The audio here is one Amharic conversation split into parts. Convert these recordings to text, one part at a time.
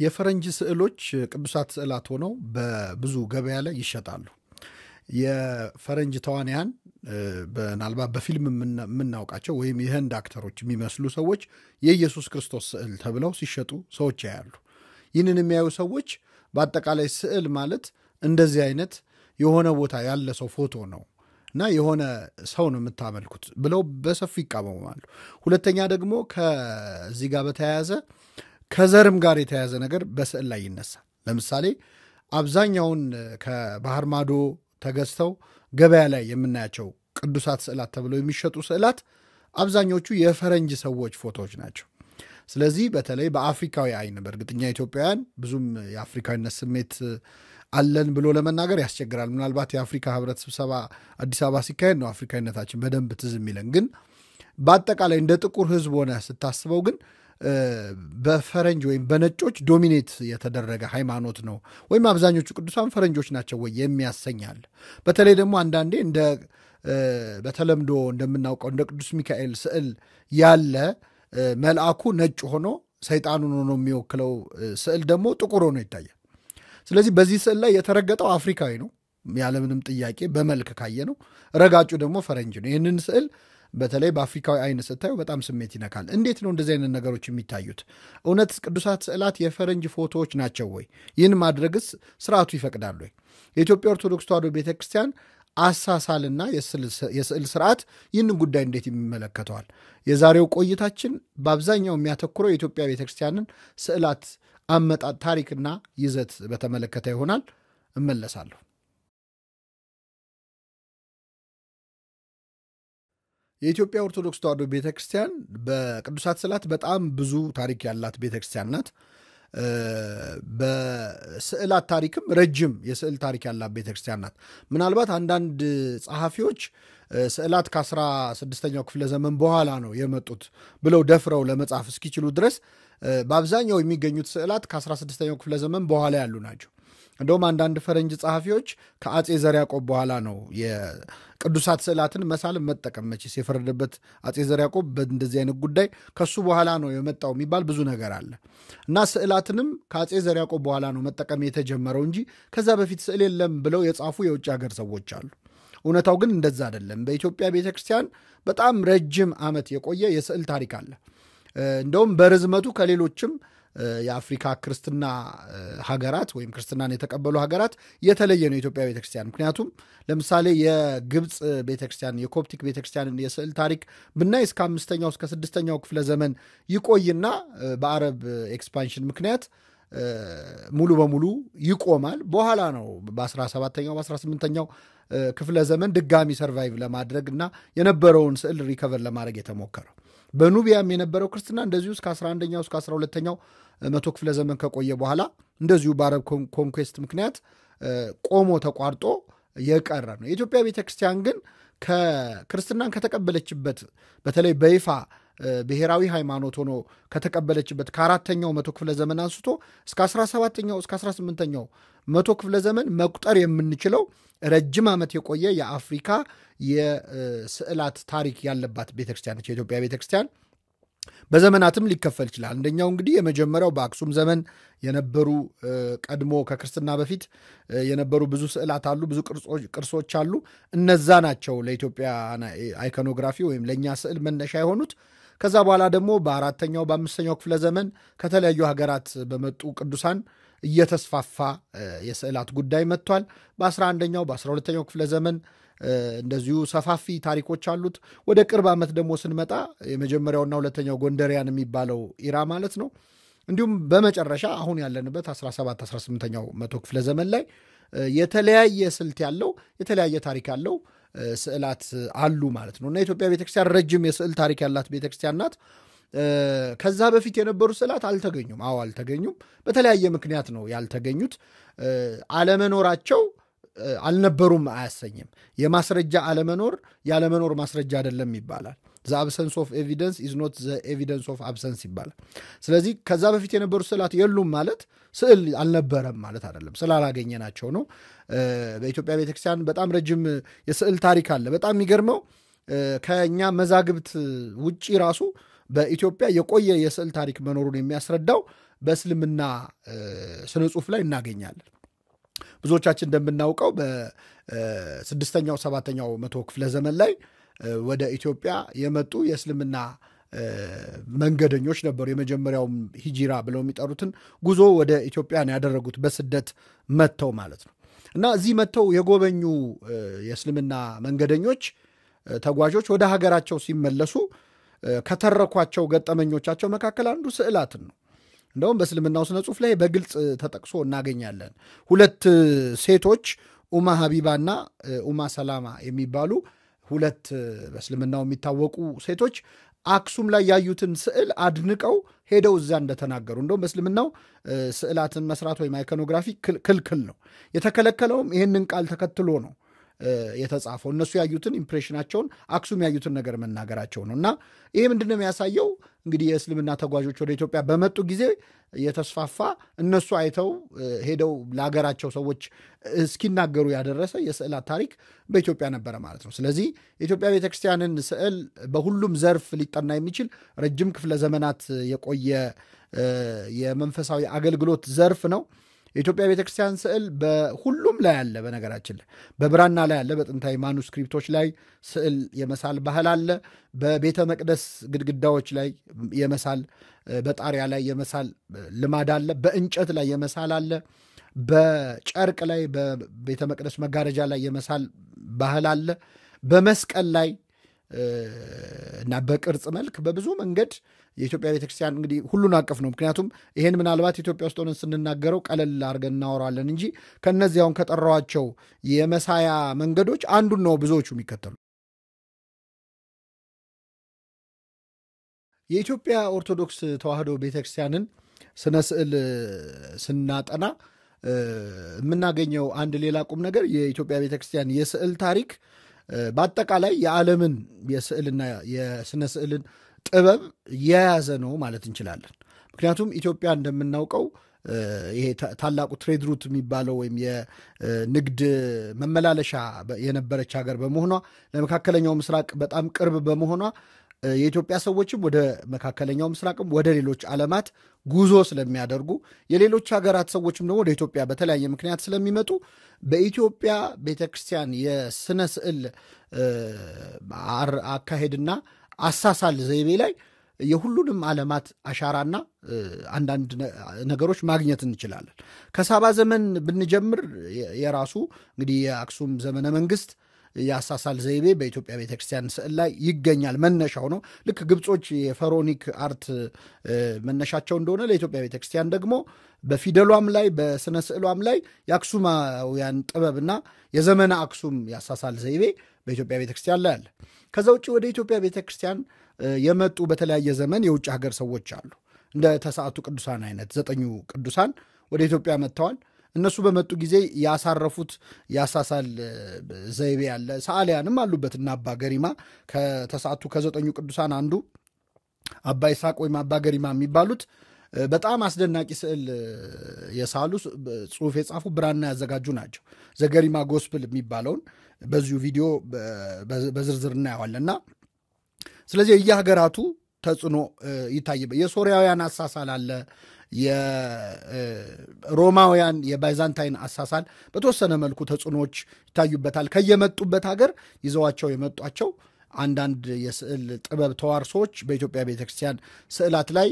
የፈረንጅ ስዕሎች ቅዱሳት ስዕላት ሆነው በብዙ ገበያ ላይ ይሸጣሉ። የፈረንጅ ተዋንያን በናልባት በፊልም የምናውቃቸው ወይም የህንድ አክተሮች የሚመስሉ ሰዎች የኢየሱስ ክርስቶስ ስዕል ተብለው ሲሸጡ ሰዎች ያያሉ። ይህንን የሚያዩ ሰዎች በአጠቃላይ ስዕል ማለት እንደዚህ አይነት የሆነ ቦታ ያለ ሰው ፎቶ ነው እና የሆነ ሰው ነው የምታመልኩት ብለው በሰፊ ይቃወማሉ። ሁለተኛ ደግሞ ከዚህ ጋር በተያያዘ ከዘርም ጋር የተያያዘ ነገር በስዕል ላይ ይነሳል። ለምሳሌ አብዛኛውን ከባህር ማዶ ተገዝተው ገበያ ላይ የምናያቸው ቅዱሳት ስዕላት ተብለው የሚሸጡ ስዕላት አብዛኞቹ የፈረንጅ ሰዎች ፎቶዎች ናቸው። ስለዚህ በተለይ በአፍሪካዊ አይን በእርግጠኛ ኢትዮጵያውያን ብዙም የአፍሪካዊነት ስሜት አለን ብሎ ለመናገር ያስቸግራል። ምናልባት የአፍሪካ ህብረት ስብሰባ አዲስ አበባ ሲካሄድ ነው አፍሪካዊነታችን በደንብ ትዝ የሚለን። ግን በአጠቃላይ እንደ ጥቁር ህዝብ ሆነ ስታስበው ግን በፈረንጅ ወይም በነጮች ዶሚኔት የተደረገ ሃይማኖት ነው ወይም አብዛኞቹ ቅዱሳን ፈረንጆች ናቸው ወይ የሚያሰኛል። በተለይ ደግሞ አንዳንዴ እንደ በተለምዶ እንደምናውቀው እንደ ቅዱስ ሚካኤል ስዕል ያለ መልአኩ ነጭ ሆኖ ሰይጣኑን ሆኖ የሚወክለው ስዕል ደግሞ ጥቁር ሆኖ ይታያል። ስለዚህ በዚህ ስዕል ላይ የተረገጠው አፍሪካዊ ነው ያለምንም ጥያቄ በመልክ ካየ ነው። ረጋጩ ደግሞ ፈረንጅ ነው። ይህንን ስዕል በተለይ በአፍሪካዊ አይን ስታዩ በጣም ስሜት ይነካል። እንዴት ነው እንደዚህ አይነት ነገሮች የሚታዩት? እውነት ቅዱሳት ስዕላት የፈረንጅ ፎቶዎች ናቸው ወይ? ይህን ማድረግስ ስርዓቱ ይፈቅዳል ወይ? የኢትዮጵያ ኦርቶዶክስ ተዋሕዶ ቤተክርስቲያን አሳሳልና የስዕል ስርዓት ይህንን ጉዳይ እንዴት ይመለከተዋል? የዛሬው ቆይታችን በአብዛኛው የሚያተኩረው የኢትዮጵያ ቤተክርስቲያንን ስዕላት አመጣጥ ታሪክና ይዘት በተመለከተ ይሆናል። እመለሳለሁ። የኢትዮጵያ ኦርቶዶክስ ተዋሕዶ ቤተክርስቲያን በቅዱሳት ስዕላት በጣም ብዙ ታሪክ ያላት ቤተክርስቲያን ናት። በስዕላት ታሪክም ረጅም የስዕል ታሪክ ያላት ቤተክርስቲያን ናት። ምናልባት አንዳንድ ጸሐፊዎች ስዕላት ከ16ኛው ክፍለ ዘመን በኋላ ነው የመጡት ብለው ደፍረው ለመጻፍ እስኪችሉ ድረስ በአብዛኛው የሚገኙት ስዕላት ከ16ኛው ክፍለ ዘመን በኋላ ያሉ ናቸው። እንደውም አንዳንድ ፈረንጅ ጸሐፊዎች ከአጼ ዘርዓ ያዕቆብ በኋላ ነው የቅዱሳት ስዕላትን መሳል መጠቀም መቼስ የፈረደበት አጼ ዘርዓ ያዕቆብ በእንደዚህ አይነት ጉዳይ ከሱ በኋላ ነው የመጣው የሚባል ብዙ ነገር አለ እና ስዕላትንም ከአጼ ዘርዓ ያዕቆብ በኋላ ነው መጠቀም የተጀመረው እንጂ ከዛ በፊት ስዕል የለም ብለው የጻፉ የውጭ ሀገር ሰዎች አሉ። እውነታው ግን እንደዛ አይደለም። በኢትዮጵያ ቤተክርስቲያን በጣም ረጅም ዓመት የቆየ የስዕል ታሪክ አለ። እንደውም በርዝመቱ ከሌሎችም የአፍሪካ ክርስትና ሀገራት ወይም ክርስትናን የተቀበሉ ሀገራት የተለየ ነው የኢትዮጵያ ቤተክርስቲያን። ምክንያቱም ለምሳሌ የግብፅ ቤተክርስቲያን የኮፕቲክ ቤተክርስቲያንን የስዕል ታሪክ ብናይ እስከ 5ኛው እስከ 6ኛው ክፍለ ዘመን ይቆይና በአረብ ኤክስፓንሽን ምክንያት ሙሉ በሙሉ ይቆማል። በኋላ ነው በ17ኛው በ18ኛው ክፍለ ዘመን ድጋሚ ሰርቫይቭ ለማድረግ እና የነበረውን ስዕል ሪከቨር ለማድረግ የተሞከረው። በኑቢያም የነበረው ክርስትና እንደዚሁ እስከ 11ኛው እስከ 12ኛው መቶ ክፍለ ዘመን ከቆየ በኋላ እንደዚሁ በአረብ ኮንኩዌስት ምክንያት ቆሞ ተቋርጦ የቀረ ነው። የኢትዮጵያ ቤተክርስቲያን ግን ከክርስትናን ከተቀበለችበት በተለይ በይፋ ብሔራዊ ሃይማኖት ሆኖ ከተቀበለችበት ከ4ኛው መቶ ክፍለ ዘመን አንስቶ እስከ 17ኛው እስከ 18ኛው መቶ ክፍለ ዘመን መቁጠር የምንችለው ረጅም ዓመት የቆየ የአፍሪካ የስዕላት ታሪክ ያለባት ቤተክርስቲያን ነች የኢትዮጵያ ቤተክርስቲያን። በዘመናትም ሊከፈል ይችላል። አንደኛው እንግዲህ የመጀመሪያው በአክሱም ዘመን የነበሩ ቀድሞ ከክርስትና በፊት የነበሩ ብዙ ስዕላት አሉ፣ ብዙ ቅርሶች አሉ። እነዛ ናቸው ለኢትዮጵያ አይኮኖግራፊ ወይም ለእኛ ስዕል መነሻ የሆኑት። ከዛ በኋላ ደግሞ በ4ኛው በ5ኛው ክፍለ ዘመን ከተለያዩ ሀገራት በመጡ ቅዱሳን እየተስፋፋ የስዕላት ጉዳይ መጥቷል። በ11ኛው በ12ኛው ክፍለ ዘመን እንደዚሁ ሰፋፊ ታሪኮች አሉት። ወደ ቅርብ ዓመት ደግሞ ስንመጣ የመጀመሪያውና ሁለተኛው ጎንደሪያን የሚባለው ኢራ ማለት ነው። እንዲሁም በመጨረሻ አሁን ያለንበት 17-18ኛው መቶ ክፍለ ዘመን ላይ የተለያየ ስልት ያለው የተለያየ ታሪክ ያለው ስዕላት አሉ ማለት ነው እና የኢትዮጵያ ቤተክርስቲያን ረጅም የስዕል ታሪክ ያላት ቤተክርስቲያን ናት። ከዛ በፊት የነበሩ ስዕላት አልተገኙም። አልተገኙም። በተለያየ ምክንያት ነው ያልተገኙት። አለመኖራቸው አልነበሩም አያሰኝም። የማስረጃ አለመኖር ያለመኖር ማስረጃ አይደለም ይባላል። the absence of evidence is not the evidence of absence ይባላል። ስለዚህ ከዛ በፊት የነበሩ ስዕላት የሉም ማለት ስዕል አልነበረም ማለት አይደለም፣ ስላላገኘናቸው ነው። በኢትዮጵያ ቤተክርስቲያን በጣም ረጅም የስዕል ታሪክ አለ። በጣም የሚገርመው ከኛ መዛግብት ውጪ ራሱ በኢትዮጵያ የቆየ የስዕል ታሪክ መኖሩን የሚያስረዳው በእስልምና ስነ ጽሑፍ ላይ እናገኛለን። ብዙዎቻችን እንደምናውቀው በ6ኛው 7ኛው መቶ ክፍለ ዘመን ላይ ወደ ኢትዮጵያ የመጡ የእስልምና መንገደኞች ነበሩ። የመጀመሪያውም ሂጂራ ብለው የሚጠሩትን ጉዞ ወደ ኢትዮጵያን ያደረጉት በስደት መጥተው ማለት ነው። እና እዚህ መጥተው የጎበኙ የእስልምና መንገደኞች ተጓዦች ወደ ሀገራቸው ሲመለሱ ከተረኳቸው ገጠመኞቻቸው መካከል አንዱ ስዕላትን ነው። እንደውም በእስልምናው ስነ ጽሑፍ ላይ በግልጽ ተጠቅሶ እናገኛለን። 2 ሴቶች ኡማ ሀቢባና ኡማ ሰላማ የሚባሉ 2 በእስልምናው የሚታወቁ ሴቶች አክሱም ላይ ያዩትን ስዕል አድንቀው ሄደው እዛ እንደተናገሩ። እንደውም በእስልምናው ስዕላትን መስራት ወይም አይኮኖግራፊ ክልክል ነው። የተከለከለውም ይህንን ቃል ተከትሎ ነው የተጻፈው። እነሱ ያዩትን ኢምፕሬሽናቸውን አክሱም ያዩትን ነገር መናገራቸው ነው። እና ይሄ ምንድን ነው የሚያሳየው? እንግዲህ የእስልምና ተጓዦች ወደ ኢትዮጵያ በመጡ ጊዜ የተስፋፋ እነሱ አይተው ሄደው ለሀገራቸው ሰዎች እስኪናገሩ ያደረሰ የስዕላት ታሪክ በኢትዮጵያ ነበረ ማለት ነው። ስለዚህ የኢትዮጵያ ቤተክርስቲያንን ስዕል በሁሉም ዘርፍ ሊጠና የሚችል ረጅም ክፍለ ዘመናት የቆየ የመንፈሳዊ አገልግሎት ዘርፍ ነው። የኢትዮጵያ ቤተክርስቲያን ስዕል በሁሉም ላይ አለ። በነገራችን ላይ በብራና ላይ አለ። በጥንታዊ ማኑስክሪፕቶች ላይ ስዕል የመሳል ባህል አለ። በቤተ መቅደስ ግድግዳዎች ላይ የመሳል፣ በጣሪያ ላይ የመሳል ልማድ አለ። በእንጨት ላይ የመሳል አለ። በጨርቅ ላይ በቤተ መቅደስ መጋረጃ ላይ የመሳል ባህል አለ። በመስቀል ላይ እና በቅርጽ መልክ በብዙ መንገድ የኢትዮጵያ ቤተክርስቲያን እንግዲህ ሁሉን አቀፍ ነው። ምክንያቱም ይሄን ምናልባት ኢትዮጵያ ውስጥ ሆነን ስንናገረው ቀለል አድርገን እናወራለን እንጂ ከነዚያውን ከጠራዋቸው የመሳያ መንገዶች አንዱን ነው ብዙዎቹ የሚከተሉ። የኢትዮጵያ ኦርቶዶክስ ተዋሕዶ ቤተክርስቲያንን ስነ ስዕል ስናጠና የምናገኘው አንድ ሌላ ቁም ነገር የኢትዮጵያ ቤተክርስቲያን የስዕል ታሪክ በአጠቃላይ የዓለምን የስዕልና የስነ ስዕልን ጥበብ የያዘ ነው ማለት እንችላለን። ምክንያቱም ኢትዮጵያ እንደምናውቀው ይሄ ታላቁ ትሬድ ሩት የሚባለው ወይም የንግድ መመላለሻ የነበረች ሀገር በመሆኗ ለመካከለኛው ምስራቅ በጣም ቅርብ በመሆኗ የኢትዮጵያ ሰዎችም ወደ መካከለኛው ምስራቅም ወደ ሌሎች ዓለማት ጉዞ ስለሚያደርጉ የሌሎች ሀገራት ሰዎችም ደግሞ ወደ ኢትዮጵያ በተለያየ ምክንያት ስለሚመጡ በኢትዮጵያ ቤተክርስቲያን የስነ ስዕል አካሄድና አሳሳል ዘይቤ ላይ የሁሉንም ዓለማት አሻራና አንዳንድ ነገሮች ማግኘት እንችላለን። ከሳባ ዘመን ብንጀምር የራሱ እንግዲህ የአክሱም ዘመነ መንግስት የአሳሳል ዘይቤ በኢትዮጵያ ቤተክርስቲያን ስዕል ላይ ይገኛል። መነሻው ነው። ልክ ግብጾች የፈሮኒክ አርት መነሻቸው እንደሆነ ለኢትዮጵያ ቤተክርስቲያን ደግሞ በፊደሏም ላይ በስነ ስዕሏም ላይ የአክሱማውያን ጥበብና የዘመነ አክሱም የአሳሳል ዘይቤ በኢትዮጵያ ቤተክርስቲያን ላይ አለ። ከዛ ውጭ ወደ ኢትዮጵያ ቤተክርስቲያን የመጡ በተለያየ ዘመን የውጭ ሀገር ሰዎች አሉ። እንደ ተስዓቱ ቅዱሳን አይነት 9 ቅዱሳን ወደ ኢትዮጵያ መጥተዋል። እነሱ በመጡ ጊዜ ያሳረፉት ያሳሳል ዘይቤ ያለ ሰዓሊያንም አሉበት እና አባ ገሪማ ከተስዓቱ ከ9 ቅዱሳን አንዱ አባ ይስሐቅ ወይም አባ ገሪማ የሚባሉት በጣም አስደናቂ ስዕል የሳሉ ጽሑፍ የጻፉ ብራና ያዘጋጁ ናቸው። ዘገሪማ ጎስፕል የሚባለውን በዚሁ ቪዲዮ በዝርዝር እናየዋለንና ስለዚህ የየሀገራቱ ተጽዕኖ ይታይበት። የሶሪያውያን አሳሳል አለ። የሮማውያን የባይዛንታይን አሳሳል በተወሰነ መልኩ ተጽዕኖዎች ይታዩበታል። ከየመጡበት ሀገር ይዘዋቸው የመጧቸው አንዳንድ የስዕል ጥበብ ተዋርሶች በኢትዮጵያ ቤተክርስቲያን ስዕላት ላይ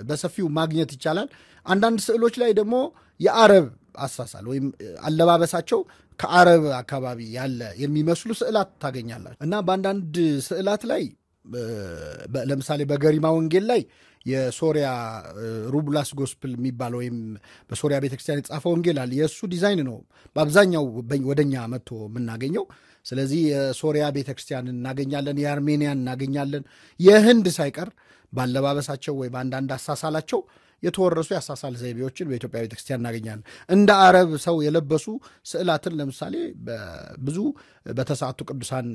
በሰፊው ማግኘት ይቻላል። አንዳንድ ስዕሎች ላይ ደግሞ የአረብ አሳሳል ወይም አለባበሳቸው ከአረብ አካባቢ ያለ የሚመስሉ ስዕላት ታገኛላችሁ እና በአንዳንድ ስዕላት ላይ ለምሳሌ በገሪማ ወንጌል ላይ የሶሪያ ሩቡላስ ጎስፕል የሚባለው ወይም በሶሪያ ቤተክርስቲያን የተጻፈ ወንጌል አለ። የእሱ ዲዛይን ነው በአብዛኛው ወደኛ መጥቶ የምናገኘው። ስለዚህ የሶሪያ ቤተክርስቲያን እናገኛለን፣ የአርሜኒያን እናገኛለን፣ የህንድ ሳይቀር ባለባበሳቸው ወይ በአንዳንድ አሳሳላቸው የተወረሱ የአሳሳል ዘይቤዎችን በኢትዮጵያ ቤተክርስቲያን እናገኛለን። እንደ አረብ ሰው የለበሱ ስዕላትን ለምሳሌ ብዙ በተስዓቱ ቅዱሳን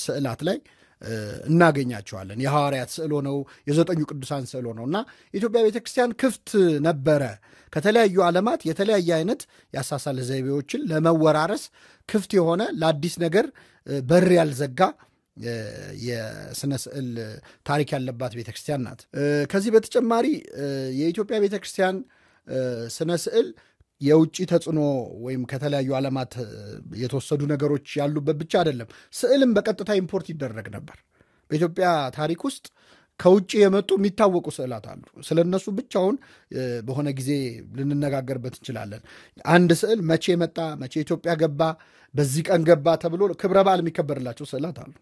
ስዕላት ላይ እናገኛቸዋለን። የሐዋርያት ስዕል ሆነው የ9 ቅዱሳን ስዕል ሆነው እና የኢትዮጵያ ቤተክርስቲያን ክፍት ነበረ። ከተለያዩ ዓለማት የተለያየ አይነት የአሳሳል ዘይቤዎችን ለመወራረስ ክፍት የሆነ ለአዲስ ነገር በር ያልዘጋ የስነ ስዕል ታሪክ ያለባት ቤተክርስቲያን ናት። ከዚህ በተጨማሪ የኢትዮጵያ ቤተክርስቲያን ስነ ስዕል የውጭ ተጽዕኖ ወይም ከተለያዩ ዓለማት የተወሰዱ ነገሮች ያሉበት ብቻ አይደለም። ስዕልም በቀጥታ ኢምፖርት ይደረግ ነበር። በኢትዮጵያ ታሪክ ውስጥ ከውጭ የመጡ የሚታወቁ ስዕላት አሉ። ስለነሱ ብቻውን በሆነ ጊዜ ልንነጋገርበት እንችላለን። አንድ ስዕል መቼ መጣ፣ መቼ ኢትዮጵያ ገባ፣ በዚህ ቀን ገባ ተብሎ ክብረ በዓል የሚከበርላቸው ስዕላት አሉ።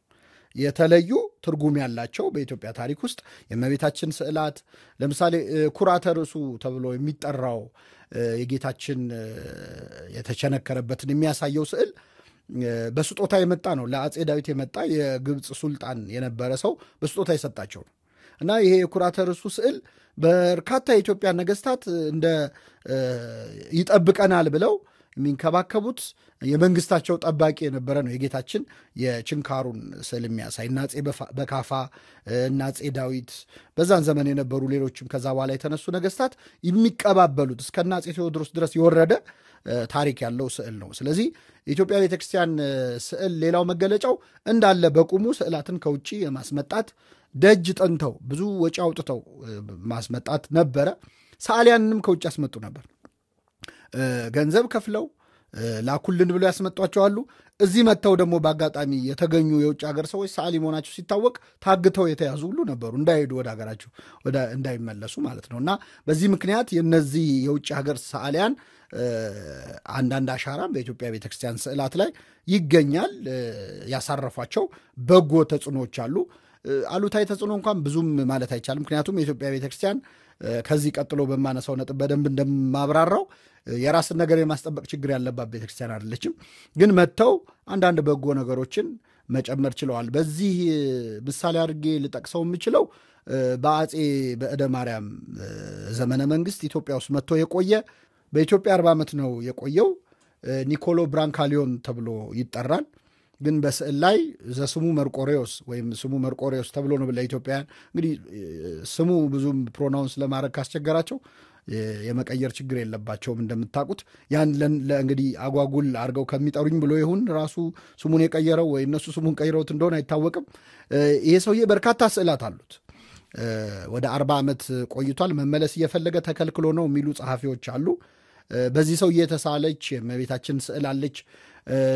የተለዩ ትርጉም ያላቸው በኢትዮጵያ ታሪክ ውስጥ የእመቤታችን ስዕላት፣ ለምሳሌ ኩራተ ርዕሱ ተብሎ የሚጠራው የጌታችን የተቸነከረበትን የሚያሳየው ስዕል በስጦታ የመጣ ነው። ለአጼ ዳዊት የመጣ የግብፅ ሱልጣን የነበረ ሰው በስጦታ የሰጣቸው ነው እና ይሄ የኩራተ ርዕሱ ስዕል በርካታ የኢትዮጵያ ነገስታት እንደ ይጠብቀናል ብለው የሚንከባከቡት የመንግስታቸው ጠባቂ የነበረ ነው። የጌታችን የችንካሩን ስዕል የሚያሳይ እና አጼ በካፋ እና አጼ ዳዊት በዛን ዘመን የነበሩ ሌሎችም ከዛ በኋላ የተነሱ ነገስታት የሚቀባበሉት እስከና አጼ ቴዎድሮስ ድረስ የወረደ ታሪክ ያለው ስዕል ነው። ስለዚህ የኢትዮጵያ ቤተክርስቲያን ስዕል ሌላው መገለጫው እንዳለ በቁሙ ስዕላትን ከውጭ የማስመጣት ደጅ ጠንተው ብዙ ወጪ አውጥተው ማስመጣት ነበረ። ሰዓሊያንንም ከውጭ ያስመጡ ነበር። ገንዘብ ከፍለው ላኩልን ብለው ያስመጧቸዋሉ። እዚህ መጥተው ደግሞ በአጋጣሚ የተገኙ የውጭ ሀገር ሰዎች ሰዓሊ መሆናቸው ሲታወቅ ታግተው የተያዙ ሁሉ ነበሩ፣ እንዳይሄዱ ወደ ሀገራቸው እንዳይመለሱ ማለት ነው። እና በዚህ ምክንያት የነዚህ የውጭ ሀገር ሰዓሊያን አንዳንድ አሻራም በኢትዮጵያ ቤተክርስቲያን ስዕላት ላይ ይገኛል። ያሳረፏቸው በጎ ተጽዕኖዎች አሉ። አሉታዊ ተጽዕኖ እንኳን ብዙም ማለት አይቻልም። ምክንያቱም የኢትዮጵያ ቤተክርስቲያን ከዚህ ቀጥሎ በማነሳው ነጥብ በደንብ እንደማብራራው የራስን ነገር የማስጠበቅ ችግር ያለባት ቤተክርስቲያን አይደለችም። ግን መጥተው አንዳንድ በጎ ነገሮችን መጨመር ችለዋል። በዚህ ምሳሌ አድርጌ ልጠቅሰው የምችለው በአጼ በዕደ ማርያም ዘመነ መንግስት ኢትዮጵያ ውስጥ መጥቶ የቆየ በኢትዮጵያ 40 ዓመት ነው የቆየው። ኒኮሎ ብራንካሊዮን ተብሎ ይጠራል። ግን በስዕል ላይ ዘስሙ መርቆሬዎስ ወይም ስሙ መርቆሬዎስ ተብሎ ነው ለኢትዮጵያውያን። እንግዲህ ስሙ ብዙም ፕሮናውንስ ለማድረግ ካስቸገራቸው የመቀየር ችግር የለባቸውም እንደምታውቁት። ያን እንግዲህ አጓጉል አድርገው ከሚጠሩኝ ብሎ ይሁን ራሱ ስሙን የቀየረው ወይ እነሱ ስሙን ቀይረውት እንደሆነ አይታወቅም። ይሄ ሰውዬ በርካታ ስዕላት አሉት። ወደ 40 ዓመት ቆይቷል። መመለስ እየፈለገ ተከልክሎ ነው የሚሉ ጸሐፊዎች አሉ። በዚህ ሰውዬ የተሳለች የእመቤታችን ስዕል አለች።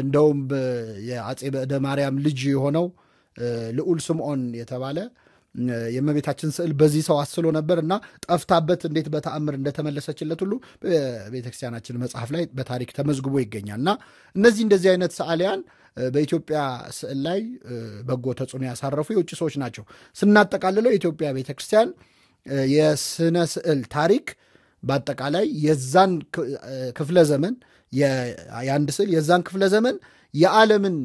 እንደውም የአጼ በዕደ ማርያም ልጅ የሆነው ልዑል ስምዖን የተባለ የእመቤታችን ስዕል በዚህ ሰው አስሎ ነበር እና ጠፍታበት እንዴት በተአምር እንደተመለሰችለት ሁሉ በቤተክርስቲያናችን መጽሐፍ ላይ በታሪክ ተመዝግቦ ይገኛል። እና እንደዚህ አይነት ሰዓሊያን በኢትዮጵያ ስዕል ላይ በጎ ተጽዕኖ ያሳረፉ የውጭ ሰዎች ናቸው። ስናጠቃልለው የኢትዮጵያ ቤተክርስቲያን የስነ ስዕል ታሪክ በአጠቃላይ የዛን ክፍለ ዘመን የአንድ ስዕል የዛን ክፍለ ዘመን የዓለምን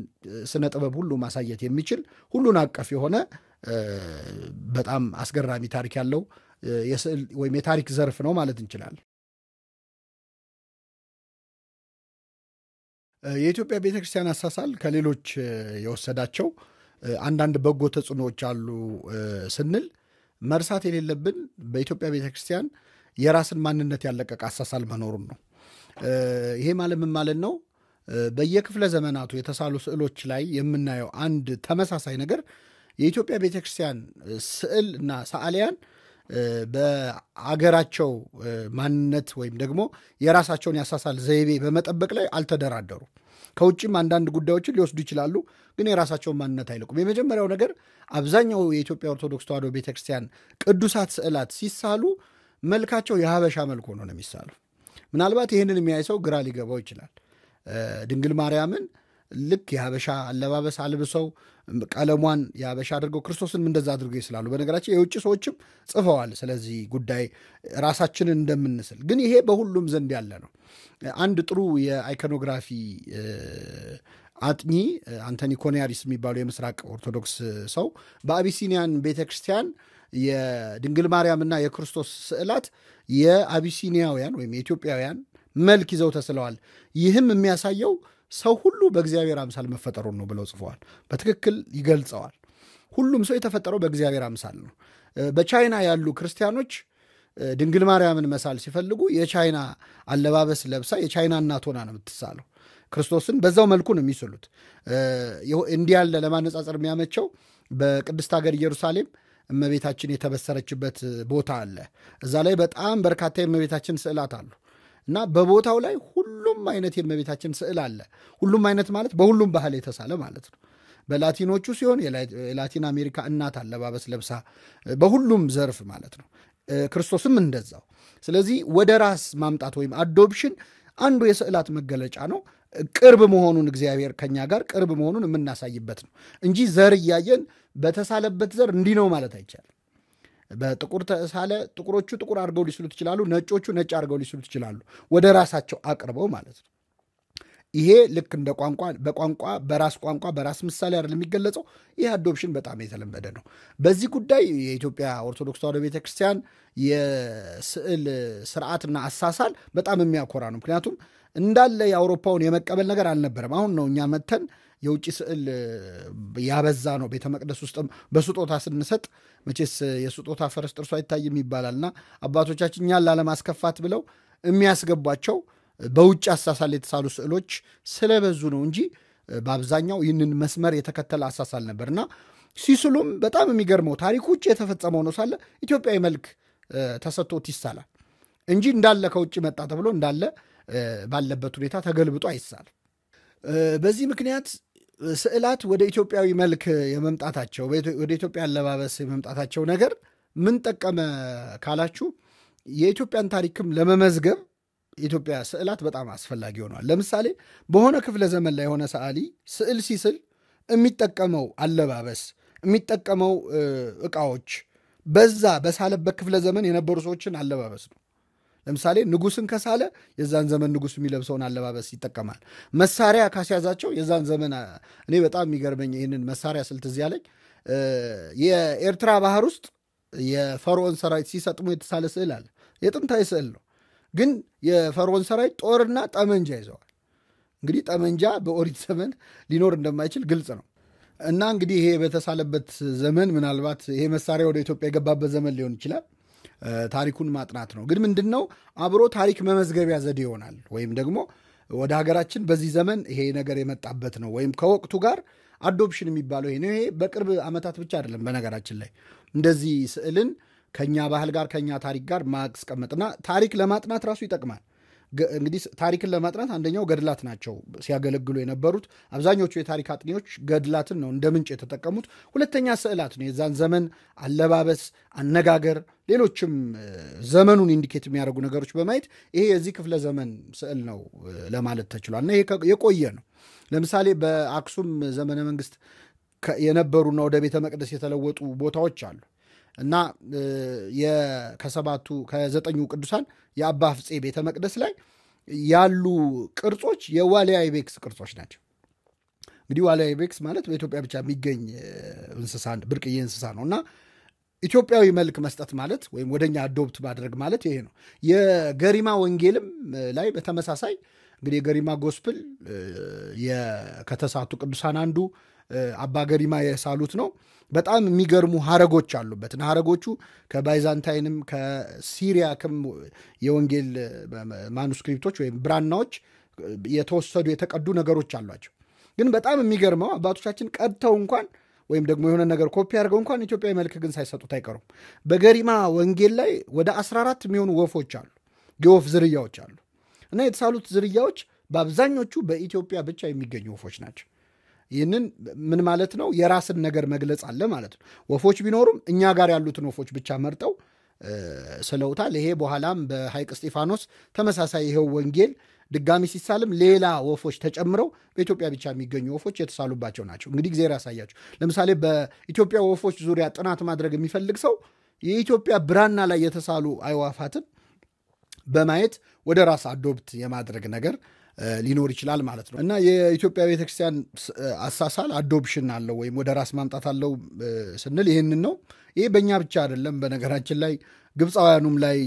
ስነ ጥበብ ሁሉ ማሳየት የሚችል ሁሉን አቀፍ የሆነ በጣም አስገራሚ ታሪክ ያለው የስዕል ወይም የታሪክ ዘርፍ ነው ማለት እንችላለን። የኢትዮጵያ ቤተክርስቲያን አሳሳል ከሌሎች የወሰዳቸው አንዳንድ በጎ ተጽዕኖዎች አሉ ስንል መርሳት የሌለብን በኢትዮጵያ ቤተክርስቲያን የራስን ማንነት ያለቀቀ አሳሳል መኖሩን ነው። ይሄ ምን ማለት ነው? በየክፍለ ዘመናቱ የተሳሉ ስዕሎች ላይ የምናየው አንድ ተመሳሳይ ነገር የኢትዮጵያ ቤተክርስቲያን ስዕል እና ሰዓሊያን በአገራቸው ማንነት ወይም ደግሞ የራሳቸውን ያሳሳል ዘይቤ በመጠበቅ ላይ አልተደራደሩ። ከውጭም አንዳንድ ጉዳዮችን ሊወስዱ ይችላሉ፣ ግን የራሳቸውን ማንነት አይለቁም። የመጀመሪያው ነገር አብዛኛው የኢትዮጵያ ኦርቶዶክስ ተዋሕዶ ቤተክርስቲያን ቅዱሳት ስዕላት ሲሳሉ መልካቸው የሀበሻ መልክ ሆኖ ነው የሚሳሉ። ምናልባት ይህንን የሚያይ ሰው ግራ ሊገባው ይችላል። ድንግል ማርያምን ልክ የሀበሻ አለባበስ አልብሰው ቀለሟን የሀበሻ አድርገው ክርስቶስንም እንደዛ አድርገው ይስላሉ። በነገራችን የውጭ ሰዎችም ጽፈዋል ስለዚህ ጉዳይ ራሳችንን እንደምንስል። ግን ይሄ በሁሉም ዘንድ ያለ ነው። አንድ ጥሩ የአይኮኖግራፊ አጥኚ አንቶኒ ኮኒያሪስ የሚባሉ የምስራቅ ኦርቶዶክስ ሰው በአቢሲኒያን ቤተክርስቲያን የድንግል ማርያምና የክርስቶስ ስዕላት የአቢሲኒያውያን ወይም የኢትዮጵያውያን መልክ ይዘው ተስለዋል። ይህም የሚያሳየው ሰው ሁሉ በእግዚአብሔር አምሳል መፈጠሩን ነው ብለው ጽፈዋል። በትክክል ይገልጸዋል። ሁሉም ሰው የተፈጠረው በእግዚአብሔር አምሳል ነው። በቻይና ያሉ ክርስቲያኖች ድንግል ማርያምን መሳል ሲፈልጉ የቻይና አለባበስ ለብሳ የቻይና እናት ሆና ነው የምትሳለው። ክርስቶስን በዛው መልኩ ነው የሚስሉት። እንዲህ ያለ ለማነጻጸር የሚያመቸው በቅድስት ሀገር ኢየሩሳሌም እመቤታችን የተበሰረችበት ቦታ አለ። እዛ ላይ በጣም በርካታ የእመቤታችን ስዕላት አሉ እና በቦታው ላይ ሁሉም አይነት የእመቤታችን ስዕል አለ። ሁሉም አይነት ማለት በሁሉም ባህል የተሳለ ማለት ነው። በላቲኖቹ ሲሆን የላቲን አሜሪካ እናት አለባበስ ለብሳ በሁሉም ዘርፍ ማለት ነው። ክርስቶስም እንደዛው። ስለዚህ ወደ ራስ ማምጣት ወይም አዶፕሽን አንዱ የስዕላት መገለጫ ነው። ቅርብ መሆኑን እግዚአብሔር ከኛ ጋር ቅርብ መሆኑን የምናሳይበት ነው እንጂ ዘር እያየን በተሳለበት ዘር እንዲህ ነው ማለት አይቻልም። በጥቁር ተሳለ፣ ጥቁሮቹ ጥቁር አድርገው ሊስሉት ይችላሉ፣ ነጮቹ ነጭ አድርገው ሊስሉት ይችላሉ፣ ወደ ራሳቸው አቅርበው ማለት ነው። ይሄ ልክ እንደ በቋንቋ በራስ ቋንቋ በራስ ምሳሌ አይደል የሚገለጸው። ይህ አዶፕሽን በጣም የተለመደ ነው። በዚህ ጉዳይ የኢትዮጵያ ኦርቶዶክስ ተዋሕዶ ቤተክርስቲያን የስዕል ስርዓትና አሳሳል በጣም የሚያኮራ ነው። ምክንያቱም እንዳለ የአውሮፓውን የመቀበል ነገር አልነበረም። አሁን ነው እኛ መተን የውጭ ስዕል ያበዛ ነው። ቤተ መቅደስ ውስጥም በስጦታ ስንሰጥ መቼስ የስጦታ ፈረስ ጥርሱ አይታይም ይባላልና አባቶቻችን እኛን ላለማስከፋት ብለው የሚያስገቧቸው በውጭ አሳሳል የተሳሉ ስዕሎች ስለበዙ ነው እንጂ በአብዛኛው ይህንን መስመር የተከተለ አሳሳል ነበርና ሲስሉም በጣም የሚገርመው ታሪኩ ውጭ የተፈጸመው ነው ሳለ ኢትዮጵያዊ መልክ ተሰጥቶት ይሳላል እንጂ እንዳለ ከውጭ መጣ ተብሎ እንዳለ ባለበት ሁኔታ ተገልብጦ አይሳልም። በዚህ ምክንያት ስዕላት ወደ ኢትዮጵያዊ መልክ የመምጣታቸው ወደ ኢትዮጵያ አለባበስ የመምጣታቸው ነገር ምን ጠቀመ ካላችሁ የኢትዮጵያን ታሪክም ለመመዝገብ የኢትዮጵያ ስዕላት በጣም አስፈላጊ ሆነዋል። ለምሳሌ በሆነ ክፍለ ዘመን ላይ የሆነ ሰዓሊ ስዕል ሲስል የሚጠቀመው አለባበስ፣ የሚጠቀመው ዕቃዎች በዛ በሳለበት ክፍለ ዘመን የነበሩ ሰዎችን አለባበስ ነው። ለምሳሌ ንጉሥን ከሳለ የዛን ዘመን ንጉሥ የሚለብሰውን አለባበስ ይጠቀማል። መሳሪያ ካስያዛቸው የዛን ዘመን እኔ በጣም የሚገርመኝ ይህንን መሳሪያ ስልት እዚያ ላይ የኤርትራ ባህር ውስጥ የፈርዖን ሰራዊት ሲሰጥሙ የተሳለ ስዕል አለ። የጥንታዊ ስዕል ነው፣ ግን የፈርዖን ሰራዊት ጦርና ጠመንጃ ይዘዋል። እንግዲህ ጠመንጃ በኦሪት ዘመን ሊኖር እንደማይችል ግልጽ ነው። እና እንግዲህ ይሄ በተሳለበት ዘመን ምናልባት ይሄ መሳሪያ ወደ ኢትዮጵያ የገባበት ዘመን ሊሆን ይችላል። ታሪኩን ማጥናት ነው። ግን ምንድነው አብሮ ታሪክ መመዝገቢያ ዘዴ ይሆናል። ወይም ደግሞ ወደ ሀገራችን በዚህ ዘመን ይሄ ነገር የመጣበት ነው ወይም ከወቅቱ ጋር አዶፕሽን የሚባለው ይሄ በቅርብ ዓመታት ብቻ አይደለም። በነገራችን ላይ እንደዚህ ስዕልን ከኛ ባህል ጋር ከኛ ታሪክ ጋር ማስቀመጥና ታሪክ ለማጥናት ራሱ ይጠቅማል። እንግዲህ ታሪክን ለማጥናት አንደኛው ገድላት ናቸው ሲያገለግሉ የነበሩት። አብዛኞቹ የታሪክ አጥኚዎች ገድላትን ነው እንደ ምንጭ የተጠቀሙት። ሁለተኛ ስዕላት ነው፣ የዛን ዘመን አለባበስ፣ አነጋገር፣ ሌሎችም ዘመኑን ኢንዲኬት የሚያደርጉ ነገሮች በማየት ይሄ የዚህ ክፍለ ዘመን ስዕል ነው ለማለት ተችሏል። እና ይሄ የቆየ ነው። ለምሳሌ በአክሱም ዘመነ መንግስት የነበሩና ወደ ቤተ መቅደስ የተለወጡ ቦታዎች አሉ እና ከዘጠኙ ቅዱሳን የአባ ፍፄ ቤተ መቅደስ ላይ ያሉ ቅርጾች የዋልያ አይቤክስ ቅርጾች ናቸው። እንግዲህ ዋልያ አይቤክስ ማለት በኢትዮጵያ ብቻ የሚገኝ እንስሳ፣ ብርቅዬ እንስሳ ነው እና ኢትዮጵያዊ መልክ መስጠት ማለት ወይም ወደኛ አዶፕት ማድረግ ማለት ይሄ ነው። የገሪማ ወንጌልም ላይ በተመሳሳይ እንግዲህ የገሪማ ጎስፕል ከተሳቱ ቅዱሳን አንዱ አባ ገሪማ የሳሉት ነው። በጣም የሚገርሙ ሀረጎች አሉበት እና ሀረጎቹ ከባይዛንታይንም ከሲሪያክም የወንጌል ማኑስክሪፕቶች ወይም ብራናዎች የተወሰዱ የተቀዱ ነገሮች አሏቸው። ግን በጣም የሚገርመው አባቶቻችን ቀድተው እንኳን ወይም ደግሞ የሆነ ነገር ኮፒ አድርገው እንኳን ኢትዮጵያዊ መልክ ግን ሳይሰጡት አይቀሩም። በገሪማ ወንጌል ላይ ወደ 14 የሚሆኑ ወፎች አሉ፣ የወፍ ዝርያዎች አሉ እና የተሳሉት ዝርያዎች በአብዛኞቹ በኢትዮጵያ ብቻ የሚገኙ ወፎች ናቸው። ይህንን ምን ማለት ነው? የራስን ነገር መግለጽ አለ ማለት ነው። ወፎች ቢኖሩም እኛ ጋር ያሉትን ወፎች ብቻ መርጠው ስለውታል። ይሄ በኋላም በሐይቅ እስጢፋኖስ ተመሳሳይ ይሄው ወንጌል ድጋሚ ሲሳልም ሌላ ወፎች ተጨምረው በኢትዮጵያ ብቻ የሚገኙ ወፎች የተሳሉባቸው ናቸው። እንግዲህ እግዚአብሔር ያሳያቸው። ለምሳሌ በኢትዮጵያ ወፎች ዙሪያ ጥናት ማድረግ የሚፈልግ ሰው የኢትዮጵያ ብራና ላይ የተሳሉ አዕዋፋትን በማየት ወደ ራስ አዶፕት የማድረግ ነገር ሊኖር ይችላል ማለት ነው። እና የኢትዮጵያ ቤተክርስቲያን አሳሳል አዶፕሽን አለው ወይም ወደ ራስ ማምጣት አለው ስንል ይህንን ነው። ይህ በእኛ ብቻ አይደለም። በነገራችን ላይ ግብፃውያኑም ላይ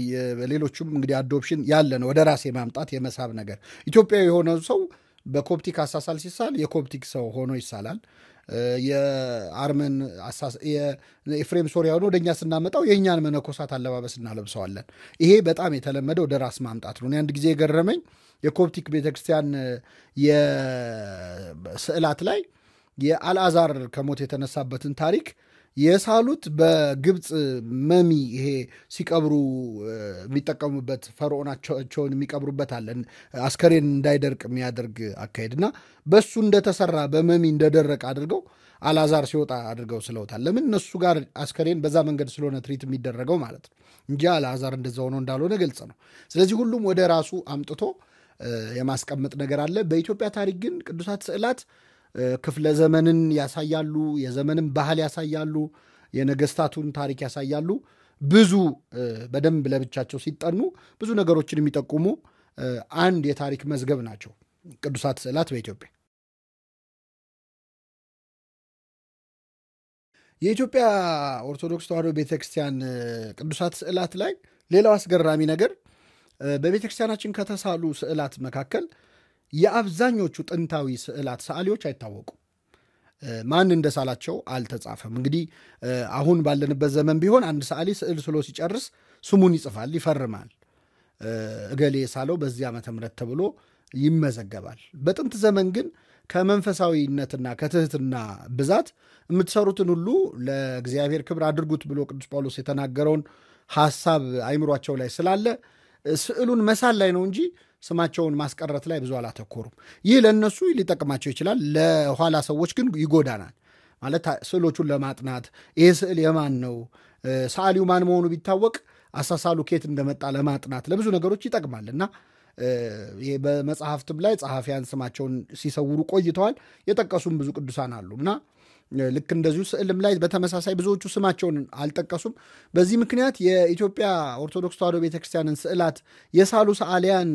ሌሎቹም እንግዲህ አዶፕሽን ያለ ነው፣ ወደ ራስ የማምጣት የመሳብ ነገር። ኢትዮጵያዊ የሆነ ሰው በኮፕቲክ አሳሳል ሲሳል የኮፕቲክ ሰው ሆኖ ይሳላል። የአርመን የኤፍሬም ሶሪያኑ ወደኛ ስናመጣው የእኛን መነኮሳት አለባበስ እናለብሰዋለን። ይሄ በጣም የተለመደው ወደ ራስ ማምጣት ነው። አንድ ጊዜ የገረመኝ የኮፕቲክ ቤተክርስቲያን የስዕላት ላይ የአልዓዛር ከሞት የተነሳበትን ታሪክ የሳሉት በግብፅ መሚ ይሄ ሲቀብሩ የሚጠቀሙበት ፈርዖናቸውን የሚቀብሩበት አለን አስከሬን እንዳይደርቅ የሚያደርግ አካሄድና በሱ እንደተሰራ በመሚ እንደደረቅ አድርገው አልዓዛር ሲወጣ አድርገው ስለውታል። ለምን እነሱ ጋር አስከሬን በዛ መንገድ ስለሆነ ትሪት የሚደረገው ማለት ነው እንጂ አልዓዛር እንደዛ ሆኖ እንዳልሆነ ግልጽ ነው። ስለዚህ ሁሉም ወደ ራሱ አምጥቶ የማስቀመጥ ነገር አለ። በኢትዮጵያ ታሪክ ግን ቅዱሳት ስዕላት ክፍለ ዘመንን ያሳያሉ፣ የዘመንን ባህል ያሳያሉ፣ የነገስታቱን ታሪክ ያሳያሉ። ብዙ በደንብ ለብቻቸው ሲጠኑ ብዙ ነገሮችን የሚጠቁሙ አንድ የታሪክ መዝገብ ናቸው ቅዱሳት ስዕላት በኢትዮጵያ። የኢትዮጵያ ኦርቶዶክስ ተዋሕዶ ቤተክርስቲያን ቅዱሳት ስዕላት ላይ ሌላው አስገራሚ ነገር በቤተክርስቲያናችን ከተሳሉ ስዕላት መካከል የአብዛኞቹ ጥንታዊ ስዕላት ሰዓሊዎች አይታወቁም። ማን እንደሳላቸው አልተጻፈም። እንግዲህ አሁን ባለንበት ዘመን ቢሆን አንድ ሰዓሊ ስዕል ስሎ ሲጨርስ ስሙን ይጽፋል፣ ይፈርማል። እገሌ የሳለው በዚህ ዓመተ ምሕረት ተብሎ ይመዘገባል። በጥንት ዘመን ግን ከመንፈሳዊነትና ከትህትና ብዛት የምትሰሩትን ሁሉ ለእግዚአብሔር ክብር አድርጉት ብሎ ቅዱስ ጳውሎስ የተናገረውን ሐሳብ አይምሯቸው ላይ ስላለ ስዕሉን መሳል ላይ ነው እንጂ ስማቸውን ማስቀረት ላይ ብዙ አላተኮሩም። ይህ ለእነሱ ሊጠቅማቸው ይችላል፣ ለኋላ ሰዎች ግን ይጎዳናል። ማለት ስዕሎቹን ለማጥናት ይህ ስዕል የማን ነው፣ ሰዓሊው ማን መሆኑ ቢታወቅ አሳሳሉ ኬት እንደመጣ ለማጥናት ለብዙ ነገሮች ይጠቅማል እና በመጽሐፍትም ላይ ጸሐፊያን ስማቸውን ሲሰውሩ ቆይተዋል። የጠቀሱም ብዙ ቅዱሳን አሉ እና ልክ እንደዚሁ ስዕልም ላይ በተመሳሳይ ብዙዎቹ ስማቸውን አልጠቀሱም። በዚህ ምክንያት የኢትዮጵያ ኦርቶዶክስ ተዋሕዶ ቤተክርስቲያንን ስዕላት የሳሉ ሰዓሊያን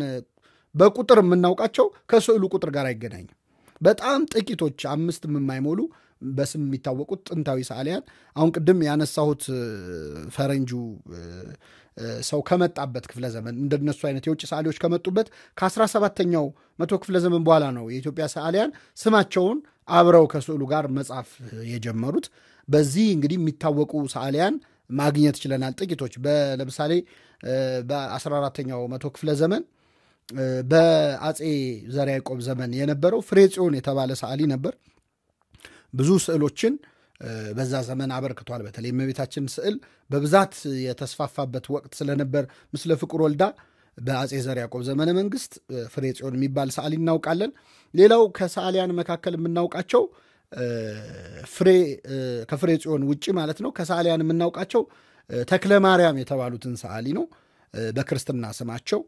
በቁጥር የምናውቃቸው ከስዕሉ ቁጥር ጋር አይገናኝም። በጣም ጥቂቶች 5 የማይሞሉ በስም የሚታወቁት ጥንታዊ ሰዓሊያን አሁን ቅድም ያነሳሁት ፈረንጁ ሰው ከመጣበት ክፍለ ዘመን እንደነሱ አይነት የውጭ ሰዓሊዎች ከመጡበት ከ17ኛው መቶ ክፍለ ዘመን በኋላ ነው የኢትዮጵያ ሰዓሊያን ስማቸውን አብረው ከስዕሉ ጋር መጻፍ የጀመሩት። በዚህ እንግዲህ የሚታወቁ ሰዓሊያን ማግኘት ችለናል ጥቂቶች። ለምሳሌ በ14ኛው መቶ ክፍለ ዘመን በአጼ ዘርዓ ያዕቆብ ዘመን የነበረው ፍሬ ጽዮን የተባለ ሰዓሊ ነበር። ብዙ ስዕሎችን በዛ ዘመን አበርክቷል። በተለይ እመቤታችን ስዕል በብዛት የተስፋፋበት ወቅት ስለነበር ምስለ ፍቁር ወልዳ በአጼ ዘርዓ ያዕቆብ ዘመነ መንግስት ፍሬ ጽዮን የሚባል ሰዓሊ እናውቃለን። ሌላው ከሰዓሊያን መካከል የምናውቃቸው ከፍሬ ጽዮን ውጭ ማለት ነው ከሰዓሊያን የምናውቃቸው ተክለ ማርያም የተባሉትን ሰዓሊ ነው በክርስትና ስማቸው፣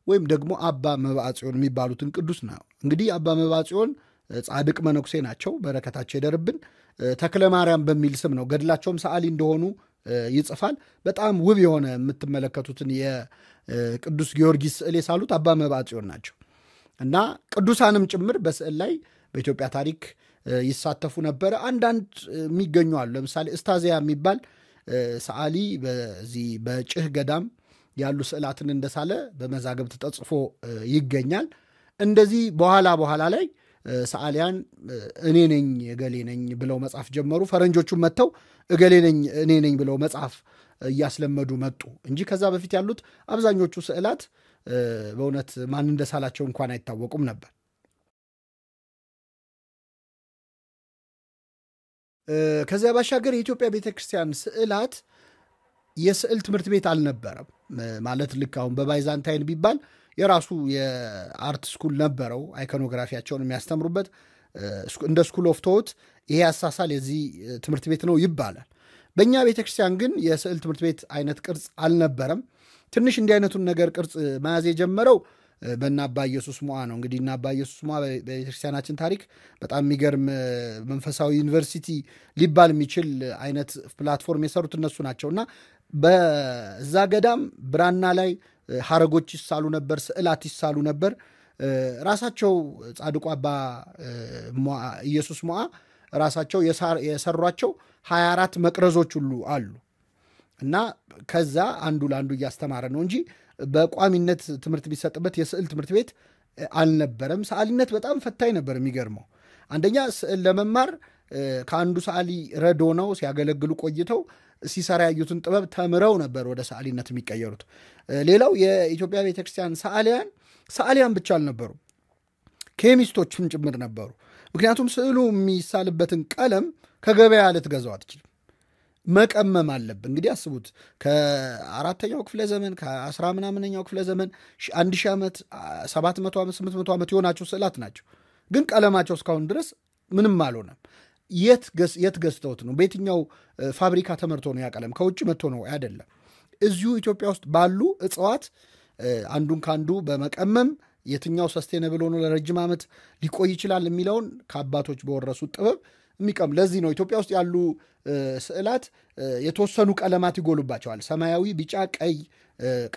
ወይም ደግሞ አባ መብዓ ጽዮን የሚባሉትን ቅዱስ ነው። እንግዲህ አባ መብዓ ጽዮን ጻድቅ መነኩሴ ናቸው፣ በረከታቸው ይደርብን። ተክለ ማርያም በሚል ስም ነው ገድላቸውም ሰዓሊ እንደሆኑ ይጽፋል። በጣም ውብ የሆነ የምትመለከቱትን የቅዱስ ጊዮርጊስ ስዕል የሳሉት አባ መብዓ ጽዮን ናቸው እና ቅዱሳንም ጭምር በስዕል ላይ በኢትዮጵያ ታሪክ ይሳተፉ ነበረ። አንዳንድ የሚገኙ አሉ። ለምሳሌ እስታዚያ የሚባል ሰዓሊ በዚህ በጭህ ገዳም ያሉ ስዕላትን እንደሳለ በመዛግብት ተጽፎ ይገኛል። እንደዚህ በኋላ ላይ ሰዓሊያን እኔ ነኝ እገሌ ነኝ ብለው መጻፍ ጀመሩ። ፈረንጆቹም መጥተው እገሌ ነኝ እኔ ነኝ ብለው መጻፍ እያስለመዱ መጡ እንጂ ከዛ በፊት ያሉት አብዛኞቹ ስዕላት በእውነት ማን እንደሳላቸው እንኳን አይታወቁም ነበር። ከዚያ ባሻገር የኢትዮጵያ ቤተክርስቲያን ስዕላት የስዕል ትምህርት ቤት አልነበረም። ማለት ልክ አሁን በባይዛንታይን ቢባል የራሱ የአርት ስኩል ነበረው፣ አይኮኖግራፊያቸውን የሚያስተምሩበት እንደ ስኩል ኦፍ ቶት ይሄ አሳሳል የዚህ ትምህርት ቤት ነው ይባላል። በእኛ ቤተክርስቲያን ግን የስዕል ትምህርት ቤት አይነት ቅርጽ አልነበረም። ትንሽ እንዲህ አይነቱን ነገር ቅርጽ መያዝ የጀመረው በእነ አባ ኢየሱስ ሞዓ ነው። እንግዲህ እነ አባ ኢየሱስ ሞዓ በቤተክርስቲያናችን ታሪክ በጣም የሚገርም መንፈሳዊ ዩኒቨርሲቲ ሊባል የሚችል አይነት ፕላትፎርም የሰሩት እነሱ ናቸውና በዛ ገዳም ብራና ላይ ሐረጎች ይሳሉ ነበር፣ ስዕላት ይሳሉ ነበር። ራሳቸው ጻድቁ አባ ኢየሱስ ሞዓ ራሳቸው የሰሯቸው 24 መቅረዞች ሁሉ አሉ እና ከዛ አንዱ ለአንዱ እያስተማረ ነው እንጂ በቋሚነት ትምህርት የሚሰጥበት የስዕል ትምህርት ቤት አልነበረም። ሰዓሊነት በጣም ፈታኝ ነበር። የሚገርመው አንደኛ ስዕል ለመማር ከአንዱ ሰዓሊ ረዶ ነው ሲያገለግሉ ቆይተው ሲሰራ ያዩትን ጥበብ ተምረው ነበር ወደ ሰዓሊነት የሚቀየሩት። ሌላው የኢትዮጵያ ቤተክርስቲያን ሰዓሊያን ብቻ አልነበሩ፣ ኬሚስቶችም ጭምር ነበሩ። ምክንያቱም ስዕሉ የሚሳልበትን ቀለም ከገበያ ልትገዛው አትችልም፣ መቀመም አለብን። እንግዲህ አስቡት ከ4ኛው ክፍለ ዘመን ከ10 ምናምነኛው ክፍለ ዘመን 1000 ዓመት 700 ዓመት 800 ዓመት የሆናቸው ስዕላት ናቸው። ግን ቀለማቸው እስካሁን ድረስ ምንም አልሆነም። የት ገዝተውት ነው? በየትኛው ፋብሪካ ተመርቶ ነው? ያ ቀለም ከውጭ መጥቶ ነው አይደለም። እዚሁ ኢትዮጵያ ውስጥ ባሉ እጽዋት አንዱን ከአንዱ በመቀመም የትኛው ሰስቴነብል ሆኖ ለረጅም ዓመት ሊቆይ ይችላል የሚለውን ከአባቶች በወረሱት ጥበብ የሚቀም። ለዚህ ነው ኢትዮጵያ ውስጥ ያሉ ስዕላት የተወሰኑ ቀለማት ይጎሉባቸዋል። ሰማያዊ፣ ቢጫ፣ ቀይ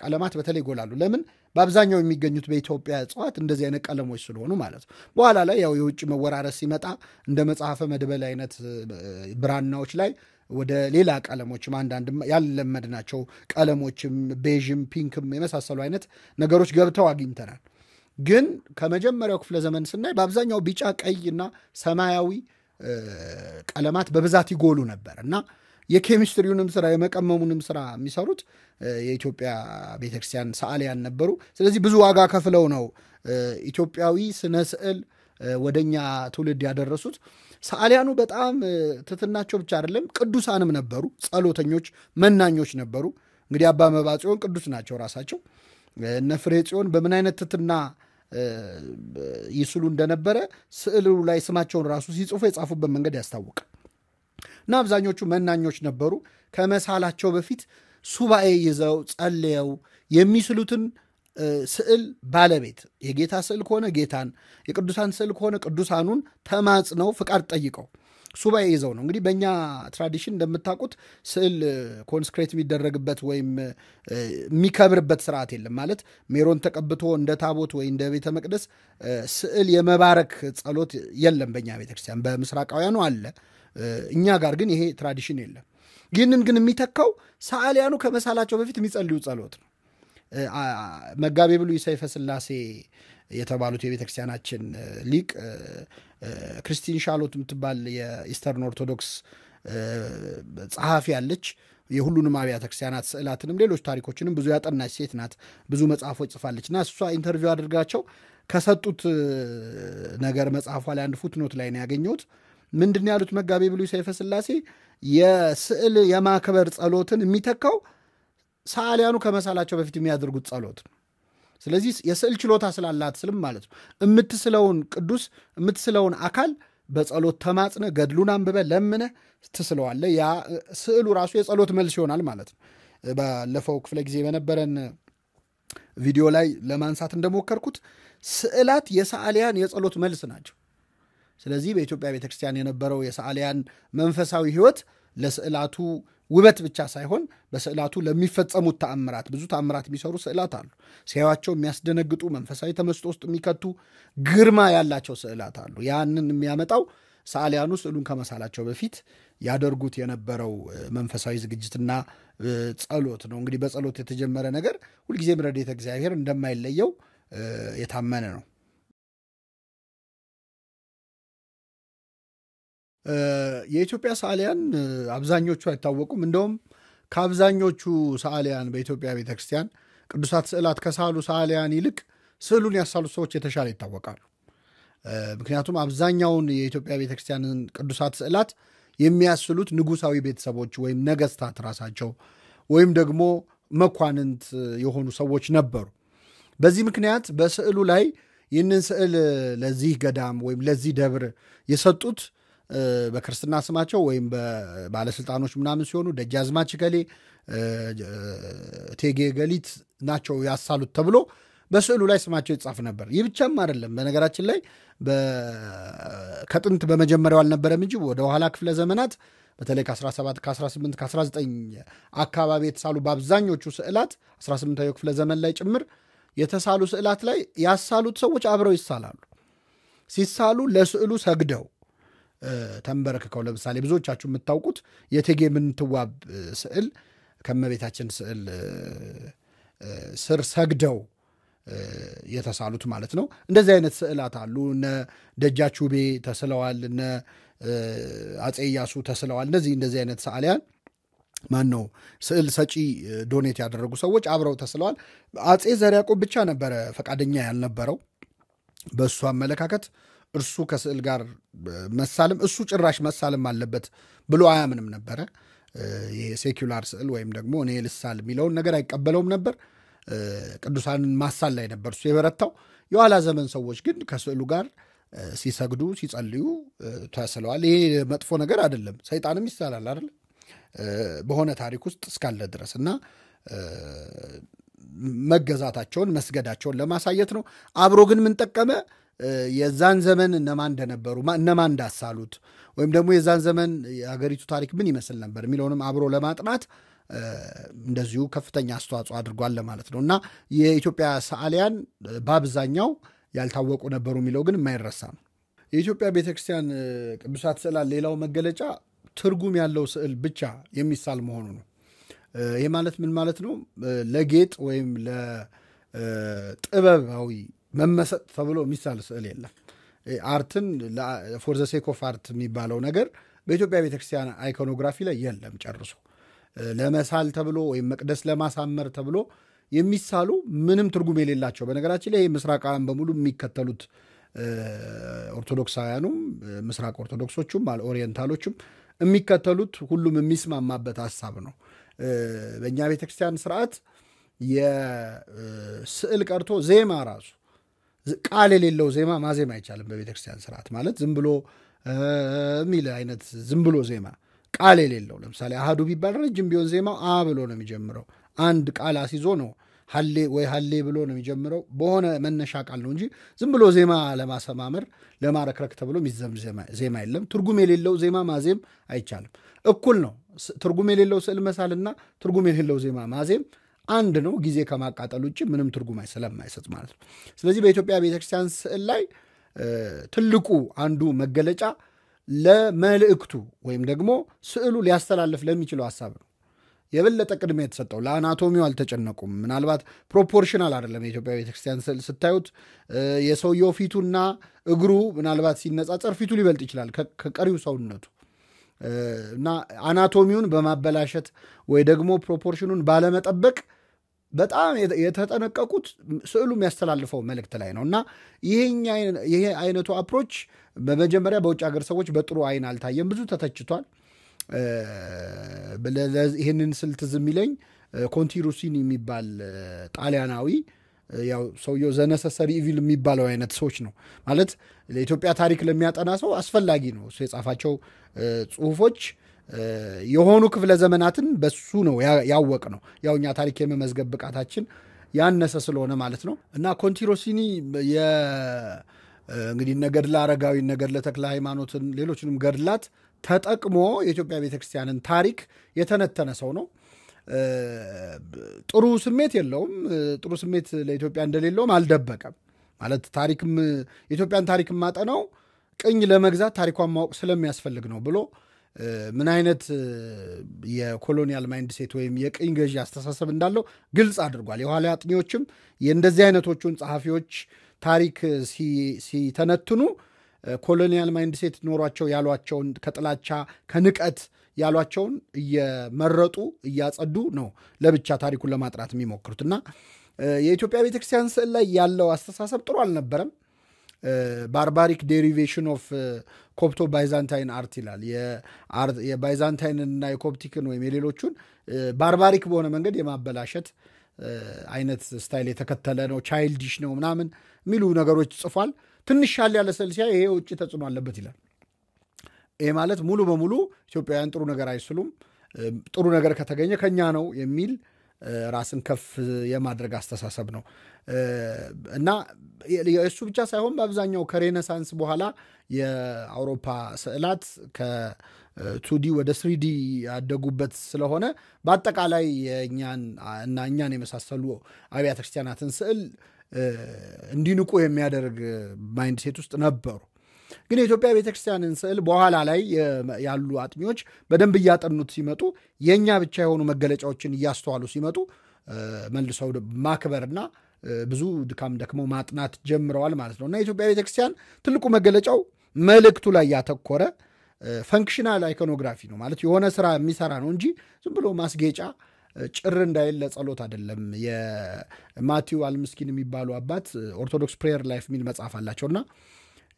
ቀለማት በተለይ ይጎላሉ። ለምን? በአብዛኛው የሚገኙት በኢትዮጵያ እጽዋት እንደዚህ አይነት ቀለሞች ስለሆኑ ማለት ነው። በኋላ ላይ ያው የውጭ መወራረስ ሲመጣ እንደ መጽሐፈ መድበል አይነት ብራናዎች ላይ ወደ ሌላ ቀለሞችም አንዳንድ ያልለመድናቸው ቀለሞችም ቤዥም ፒንክም የመሳሰሉ አይነት ነገሮች ገብተው አግኝተናል። ግን ከመጀመሪያው ክፍለ ዘመን ስናይ በአብዛኛው ቢጫ፣ ቀይ እና ሰማያዊ ቀለማት በብዛት ይጎሉ ነበር እና የኬሚስትሪውንም ስራ የመቀመሙንም ስራ የሚሰሩት የኢትዮጵያ ቤተክርስቲያን ሰዓሊያን ነበሩ። ስለዚህ ብዙ ዋጋ ከፍለው ነው ኢትዮጵያዊ ስነ ስዕል ወደኛ ትውልድ ያደረሱት። ሰዓሊያኑ በጣም ትትናቸው ብቻ አይደለም፣ ቅዱሳንም ነበሩ፣ ጸሎተኞች፣ መናኞች ነበሩ። እንግዲህ አባ መብዓ ጽዮን ቅዱስ ናቸው ራሳቸው። እነ ፍሬ ጽዮን በምን አይነት ትትና ይስሉ እንደነበረ ስዕሉ ላይ ስማቸውን ራሱ ሲጽፉ የጻፉበት መንገድ ያስታውቃል። እና አብዛኞቹ መናኞች ነበሩ። ከመሳላቸው በፊት ሱባኤ ይዘው ጸልየው የሚስሉትን ስዕል ባለቤት የጌታ ስዕል ከሆነ ጌታን፣ የቅዱሳን ስዕል ከሆነ ቅዱሳኑን ተማጽነው ፍቃድ ጠይቀው ሱባኤ ይዘው ነው። እንግዲህ በእኛ ትራዲሽን እንደምታውቁት ስዕል ኮንስክሬት የሚደረግበት ወይም የሚከብርበት ስርዓት የለም። ማለት ሜሮን ተቀብቶ እንደ ታቦት ወይ እንደ ቤተ መቅደስ ስዕል የመባረክ ጸሎት የለም በእኛ ቤተክርስቲያን። በምስራቃውያኑ አለ፣ እኛ ጋር ግን ይሄ ትራዲሽን የለም። ይህንን ግን የሚተካው ሰዓሊያኑ ከመሳላቸው በፊት የሚጸልዩ ጸሎት ነው። መጋቤ ብሉይ ሰይፈ ሥላሴ የተባሉት የቤተክርስቲያናችን ሊቅ ክርስቲን ሻሎት የምትባል የኢስተርን ኦርቶዶክስ ጸሐፊ ያለች የሁሉንም አብያተ ክርስቲያናት ስዕላትንም ሌሎች ታሪኮችንም ብዙ ያጠናች ሴት ናት። ብዙ መጽሐፎች ጽፋለች እና እሷ ኢንተርቪው አድርጋቸው ከሰጡት ነገር መጽሐፏ ላይ አንድ ፉትኖት ላይ ነው ያገኘሁት። ምንድን ያሉት መጋቤ ብሉይ ሰይፈ ሥላሴ የስዕል የማክበር ጸሎትን የሚተካው ሰዓሊያኑ ከመሳላቸው በፊት የሚያደርጉት ጸሎት ነው። ስለዚህ የስዕል ችሎታ ስላላት ስልም ማለት ነው የምትስለውን ቅዱስ የምትስለውን አካል በጸሎት ተማጽነ ገድሉን አንብበ ለምነ ትስለዋለ። ያ ስዕሉ ራሱ የጸሎት መልስ ይሆናል ማለት ነው። ባለፈው ክፍለ ጊዜ በነበረን ቪዲዮ ላይ ለማንሳት እንደሞከርኩት ስዕላት የሰዓሊያን የጸሎት መልስ ናቸው። ስለዚህ በኢትዮጵያ ቤተክርስቲያን የነበረው የሰዓሊያን መንፈሳዊ ሕይወት ለስዕላቱ ውበት ብቻ ሳይሆን በስዕላቱ ለሚፈጸሙት ተአምራት፣ ብዙ ተአምራት የሚሰሩ ስዕላት አሉ። ሲያዩአቸው የሚያስደነግጡ መንፈሳዊ ተመስጦ ውስጥ የሚከቱ ግርማ ያላቸው ስዕላት አሉ። ያንን የሚያመጣው ሰዓሊያኑ ስዕሉን ከመሳላቸው በፊት ያደርጉት የነበረው መንፈሳዊ ዝግጅትና ጸሎት ነው። እንግዲህ በጸሎት የተጀመረ ነገር ሁልጊዜም ረድኤተ እግዚአብሔር እንደማይለየው የታመነ ነው። የኢትዮጵያ ሰዓሊያን አብዛኞቹ አይታወቁም። እንደውም ከአብዛኞቹ ሰዓሊያን በኢትዮጵያ ቤተክርስቲያን ቅዱሳት ስዕላት ከሳሉ ሰዓሊያን ይልቅ ስዕሉን ያሳሉት ሰዎች የተሻለ ይታወቃሉ። ምክንያቱም አብዛኛውን የኢትዮጵያ ቤተክርስቲያንን ቅዱሳት ስዕላት የሚያስሉት ንጉሳዊ ቤተሰቦች ወይም ነገስታት ራሳቸው ወይም ደግሞ መኳንንት የሆኑ ሰዎች ነበሩ። በዚህ ምክንያት በስዕሉ ላይ ይህንን ስዕል ለዚህ ገዳም ወይም ለዚህ ደብር የሰጡት በክርስትና ስማቸው ወይም በባለስልጣኖች ምናምን ሲሆኑ ደጃዝማች ገሌ፣ እቴጌ ገሊት ናቸው ያሳሉት ተብሎ በስዕሉ ላይ ስማቸው ይጻፍ ነበር። ይህ ብቻም አይደለም። በነገራችን ላይ ከጥንት በመጀመሪያው አልነበረም እንጂ ወደ ኋላ ክፍለ ዘመናት በተለይ ከ17 ከ18 ከ19 አካባቢ የተሳሉ በአብዛኞቹ ስዕላት 18ኛው ክፍለ ዘመን ላይ ጭምር የተሳሉ ስዕላት ላይ ያሳሉት ሰዎች አብረው ይሳላሉ። ሲሳሉ ለስዕሉ ሰግደው ተንበረክከው፣ ለምሳሌ ብዙዎቻችሁ የምታውቁት የእቴጌ ምንትዋብ ስዕል ከእመቤታችን ስዕል ስር ሰግደው የተሳሉት ማለት ነው። እንደዚህ አይነት ስዕላት አሉ። እነ ደጃች ውቤ ተስለዋል። እነ አጼ ኢያሱ ተስለዋል። እንደዚህ አይነት ሰዓሊያን ማነው ስዕል ሰጪ ዶኔት ያደረጉ ሰዎች አብረው ተስለዋል። አጼ ዘርዓ ያዕቆብ ብቻ ነበረ ፈቃደኛ ያልነበረው። በእሱ አመለካከት እርሱ ከስዕል ጋር መሳልም እሱ ጭራሽ መሳልም አለበት ብሎ አያምንም ነበረ። ይሄ ሴኩላር ስዕል ወይም ደግሞ እኔ ልሳል የሚለውን ነገር አይቀበለውም ነበር። ቅዱሳንን ማሳል ላይ ነበር እሱ የበረታው። የኋላ ዘመን ሰዎች ግን ከስዕሉ ጋር ሲሰግዱ ሲጸልዩ ተስለዋል። ይሄ መጥፎ ነገር አይደለም። ሰይጣንም ይሳላል አይደል በሆነ ታሪክ ውስጥ እስካለ ድረስ እና መገዛታቸውን መስገዳቸውን ለማሳየት ነው። አብሮ ግን ምን ጠቀመ? የዛን ዘመን እነማን እንደነበሩ እነማን እንዳሳሉት ወይም ደግሞ የዛን ዘመን የሀገሪቱ ታሪክ ምን ይመስል ነበር የሚለውንም አብሮ ለማጥናት እንደዚሁ ከፍተኛ አስተዋጽኦ አድርጓል ለማለት ነው እና የኢትዮጵያ ሰዓሊያን በአብዛኛው ያልታወቁ ነበሩ የሚለው ግን የማይረሳ ነው። የኢትዮጵያ ቤተክርስቲያን ቅዱሳት ስዕላት ሌላው መገለጫ ትርጉም ያለው ስዕል ብቻ የሚሳል መሆኑ ነው። ይሄ ማለት ምን ማለት ነው? ለጌጥ ወይም ለጥበባዊ መመሰጥ ተብሎ የሚሳል ስዕል የለም። አርትን ፎር ዘ ሴክ ኦፍ አርት የሚባለው ነገር በኢትዮጵያ ቤተክርስቲያን አይኮኖግራፊ ላይ የለም ጨርሶ። ለመሳል ተብሎ ወይም መቅደስ ለማሳመር ተብሎ የሚሳሉ ምንም ትርጉም የሌላቸው፣ በነገራችን ላይ ምስራቃውያን በሙሉ የሚከተሉት ኦርቶዶክሳውያኑም ምስራቅ ኦርቶዶክሶቹም ኦሪየንታሎቹም የሚከተሉት ሁሉም የሚስማማበት ሐሳብ ነው። በእኛ ቤተክርስቲያን ስርዓት የስዕል ቀርቶ ዜማ ራሱ ቃል የሌለው ዜማ ማዜም አይቻልም። በቤተክርስቲያን ስርዓት ማለት ዝም ብሎ የሚል አይነት ዝም ብሎ ዜማ ቃል የሌለው፣ ለምሳሌ አሃዱ ቢባል ረጅም ቢሆን ዜማው አ ብሎ ነው የሚጀምረው። አንድ ቃል አስይዞ ነው ሀሌ ወይ ሀሌ ብሎ ነው የሚጀምረው። በሆነ መነሻ ቃል ነው እንጂ ዝም ብሎ ዜማ ለማሰማመር ለማረክረክ ተብሎ የሚዘም ዜማ የለም። ትርጉም የሌለው ዜማ ማዜም አይቻልም። እኩል ነው። ትርጉም የሌለው ስዕል መሳልና ትርጉም የሌለው ዜማ ማዜም አንድ ነው። ጊዜ ከማቃጠል ውጭ ምንም ትርጉም ስለማይሰጥ ማለት ነው። ስለዚህ በኢትዮጵያ ቤተክርስቲያን ስዕል ላይ ትልቁ አንዱ መገለጫ ለመልእክቱ ወይም ደግሞ ስዕሉ ሊያስተላልፍ ለሚችለው ሐሳብ ነው የበለጠ ቅድሚያ የተሰጠው። ለአናቶሚው አልተጨነቁም። ምናልባት ፕሮፖርሽናል አይደለም የኢትዮጵያ ቤተክርስቲያን ስዕል ስታዩት የሰውየው ፊቱና እግሩ ምናልባት ሲነጻጸር ፊቱ ሊበልጥ ይችላል ከቀሪው ሰውነቱ እና አናቶሚውን በማበላሸት ወይ ደግሞ ፕሮፖርሽኑን ባለመጠበቅ በጣም የተጠነቀቁት ስዕሉ የሚያስተላልፈው መልእክት ላይ ነው እና ይሄ አይነቱ አፕሮች በመጀመሪያ በውጭ ሀገር ሰዎች በጥሩ አይን አልታየም፣ ብዙ ተተችቷል። ይህንን ስልት ዝም ይለኝ ኮንቲሩሲኒ የሚባል ጣሊያናዊ ያው ሰውየው ዘነሰሰሪ ኢቪል የሚባለው አይነት ሰዎች ነው ማለት ለኢትዮጵያ ታሪክ ለሚያጠና ሰው አስፈላጊ ነው። እሱ የጻፋቸው ጽሁፎች የሆኑ ክፍለ ዘመናትን በሱ ነው ያወቅ ነው። ያው እኛ ታሪክ የመመዝገብ ብቃታችን ያነሰ ስለሆነ ማለት ነው እና ኮንቲሩሲኒ እንግዲህ ገድለ አረጋዊ፣ ገድለ ተክለ ሃይማኖትን፣ ሌሎችንም ገድላት ተጠቅሞ የኢትዮጵያ ቤተክርስቲያንን ታሪክ የተነተነ ሰው ነው። ጥሩ ስሜት የለውም። ጥሩ ስሜት ለኢትዮጵያ እንደሌለውም አልደበቀም። ማለት ታሪክም የኢትዮጵያን ታሪክ ማጠናው ቅኝ ለመግዛት ታሪኳን ማወቅ ስለሚያስፈልግ ነው ብሎ ምን አይነት የኮሎኒያል ማይንድ ሴት ወይም የቅኝ ገዢ አስተሳሰብ እንዳለው ግልጽ አድርጓል። የኋላ አጥኚዎችም የእንደዚህ አይነቶቹን ጸሐፊዎች ታሪክ ሲተነትኑ ኮሎኒያል ማይንድ ሴት ኖሯቸው ያሏቸውን ከጥላቻ ከንቀት ያሏቸውን እየመረጡ እያጸዱ ነው ለብቻ ታሪኩን ለማጥራት የሚሞክሩት እና የኢትዮጵያ ቤተክርስቲያን ስዕል ላይ ያለው አስተሳሰብ ጥሩ አልነበረም። ባርባሪክ ዴሪቬሽን ኦፍ ኮፕቶ ባይዛንታይን አርት ይላል። የባይዛንታይንና የኮፕቲክን ወይም የሌሎቹን ባርባሪክ በሆነ መንገድ የማበላሸት አይነት ስታይል የተከተለ ነው፣ ቻይልዲሽ ነው ምናምን የሚሉ ነገሮች ጽፏል። ትንሽ ሻል ያለ ስዕል ሲያይ ይሄ ውጭ ተጽዕኖ አለበት ይላል። ይሄ ማለት ሙሉ በሙሉ ኢትዮጵያውያን ጥሩ ነገር አይስሉም፣ ጥሩ ነገር ከተገኘ ከኛ ነው የሚል ራስን ከፍ የማድረግ አስተሳሰብ ነው እና እሱ ብቻ ሳይሆን በአብዛኛው ከሬኔሳንስ በኋላ የአውሮፓ ስዕላት ከቱዲ ወደ ስሪዲ ያደጉበት ስለሆነ በአጠቃላይ እኛን የመሳሰሉ አብያተ ክርስቲያናትን ስዕል እንዲንቁ የሚያደርግ ማይንድ ሴት ውስጥ ነበሩ። ግን የኢትዮጵያ ቤተክርስቲያንን ስዕል በኋላ ላይ ያሉ አጥኚዎች በደንብ እያጠኑት ሲመጡ የኛ ብቻ የሆኑ መገለጫዎችን እያስተዋሉ ሲመጡ መልሰው ማክበርና ብዙ ድካም ደክመው ማጥናት ጀምረዋል ማለት ነው እና የኢትዮጵያ ቤተክርስቲያን ትልቁ መገለጫው መልእክቱ ላይ ያተኮረ ፈንክሽናል አይኮኖግራፊ ነው ማለት የሆነ ስራ የሚሰራ ነው እንጂ ዝም ብሎ ማስጌጫ ጭር እንዳይል ለጸሎት አይደለም። የማቲው አልምስኪን የሚባሉ አባት ኦርቶዶክስ ፕሬየር ላይፍ የሚል መጽሐፍ አላቸውና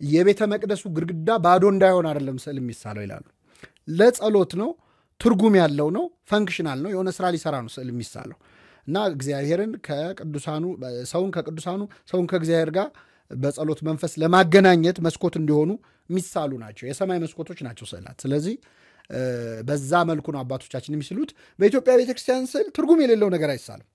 የቤተ መቅደሱ ግድግዳ ባዶ እንዳይሆን አይደለም ስዕል የሚሳለው ይላሉ። ለጸሎት ነው፣ ትርጉም ያለው ነው፣ ፈንክሽናል ነው፣ የሆነ ስራ ሊሰራ ነው ስዕል የሚሳለው እና እግዚአብሔርን ከቅዱሳኑ ሰውን ከቅዱሳኑ ሰውን ከእግዚአብሔር ጋር በጸሎት መንፈስ ለማገናኘት መስኮት እንዲሆኑ የሚሳሉ ናቸው። የሰማይ መስኮቶች ናቸው ስዕላት። ስለዚህ በዛ መልኩ ነው አባቶቻችን የሚስሉት። በኢትዮጵያ ቤተክርስቲያን ስዕል ትርጉም የሌለው ነገር አይሳልም።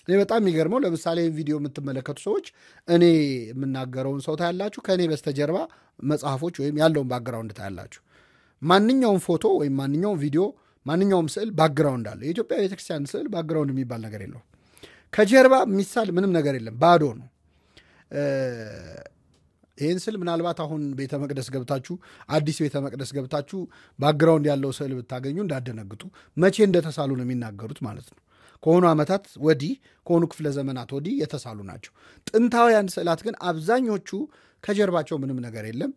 እኔ በጣም የሚገርመው ለምሳሌ ቪዲዮ የምትመለከቱ ሰዎች እኔ የምናገረውን ሰው ታያላችሁ፣ ከእኔ በስተጀርባ መጽሐፎች ወይም ያለውን ባክግራውንድ ታያላችሁ። ማንኛውም ፎቶ ወይም ማንኛውም ቪዲዮ ማንኛውም ስዕል ባክግራውንድ አለ። የኢትዮጵያ ቤተክርስቲያን ስዕል ባክግራውንድ የሚባል ነገር የለውም። ከጀርባ የሚሳል ምንም ነገር የለም፣ ባዶ ነው። ይህን ስል ምናልባት አሁን ቤተ መቅደስ ገብታችሁ አዲስ ቤተ መቅደስ ገብታችሁ ባክግራውንድ ያለው ስዕል ብታገኙ እንዳደነግጡ። መቼ እንደተሳሉ ነው የሚናገሩት ማለት ነው። ከሆኑ ዓመታት ወዲህ ከሆኑ ክፍለ ዘመናት ወዲህ የተሳሉ ናቸው። ጥንታውያን ስዕላት ግን አብዛኞቹ ከጀርባቸው ምንም ነገር የለም።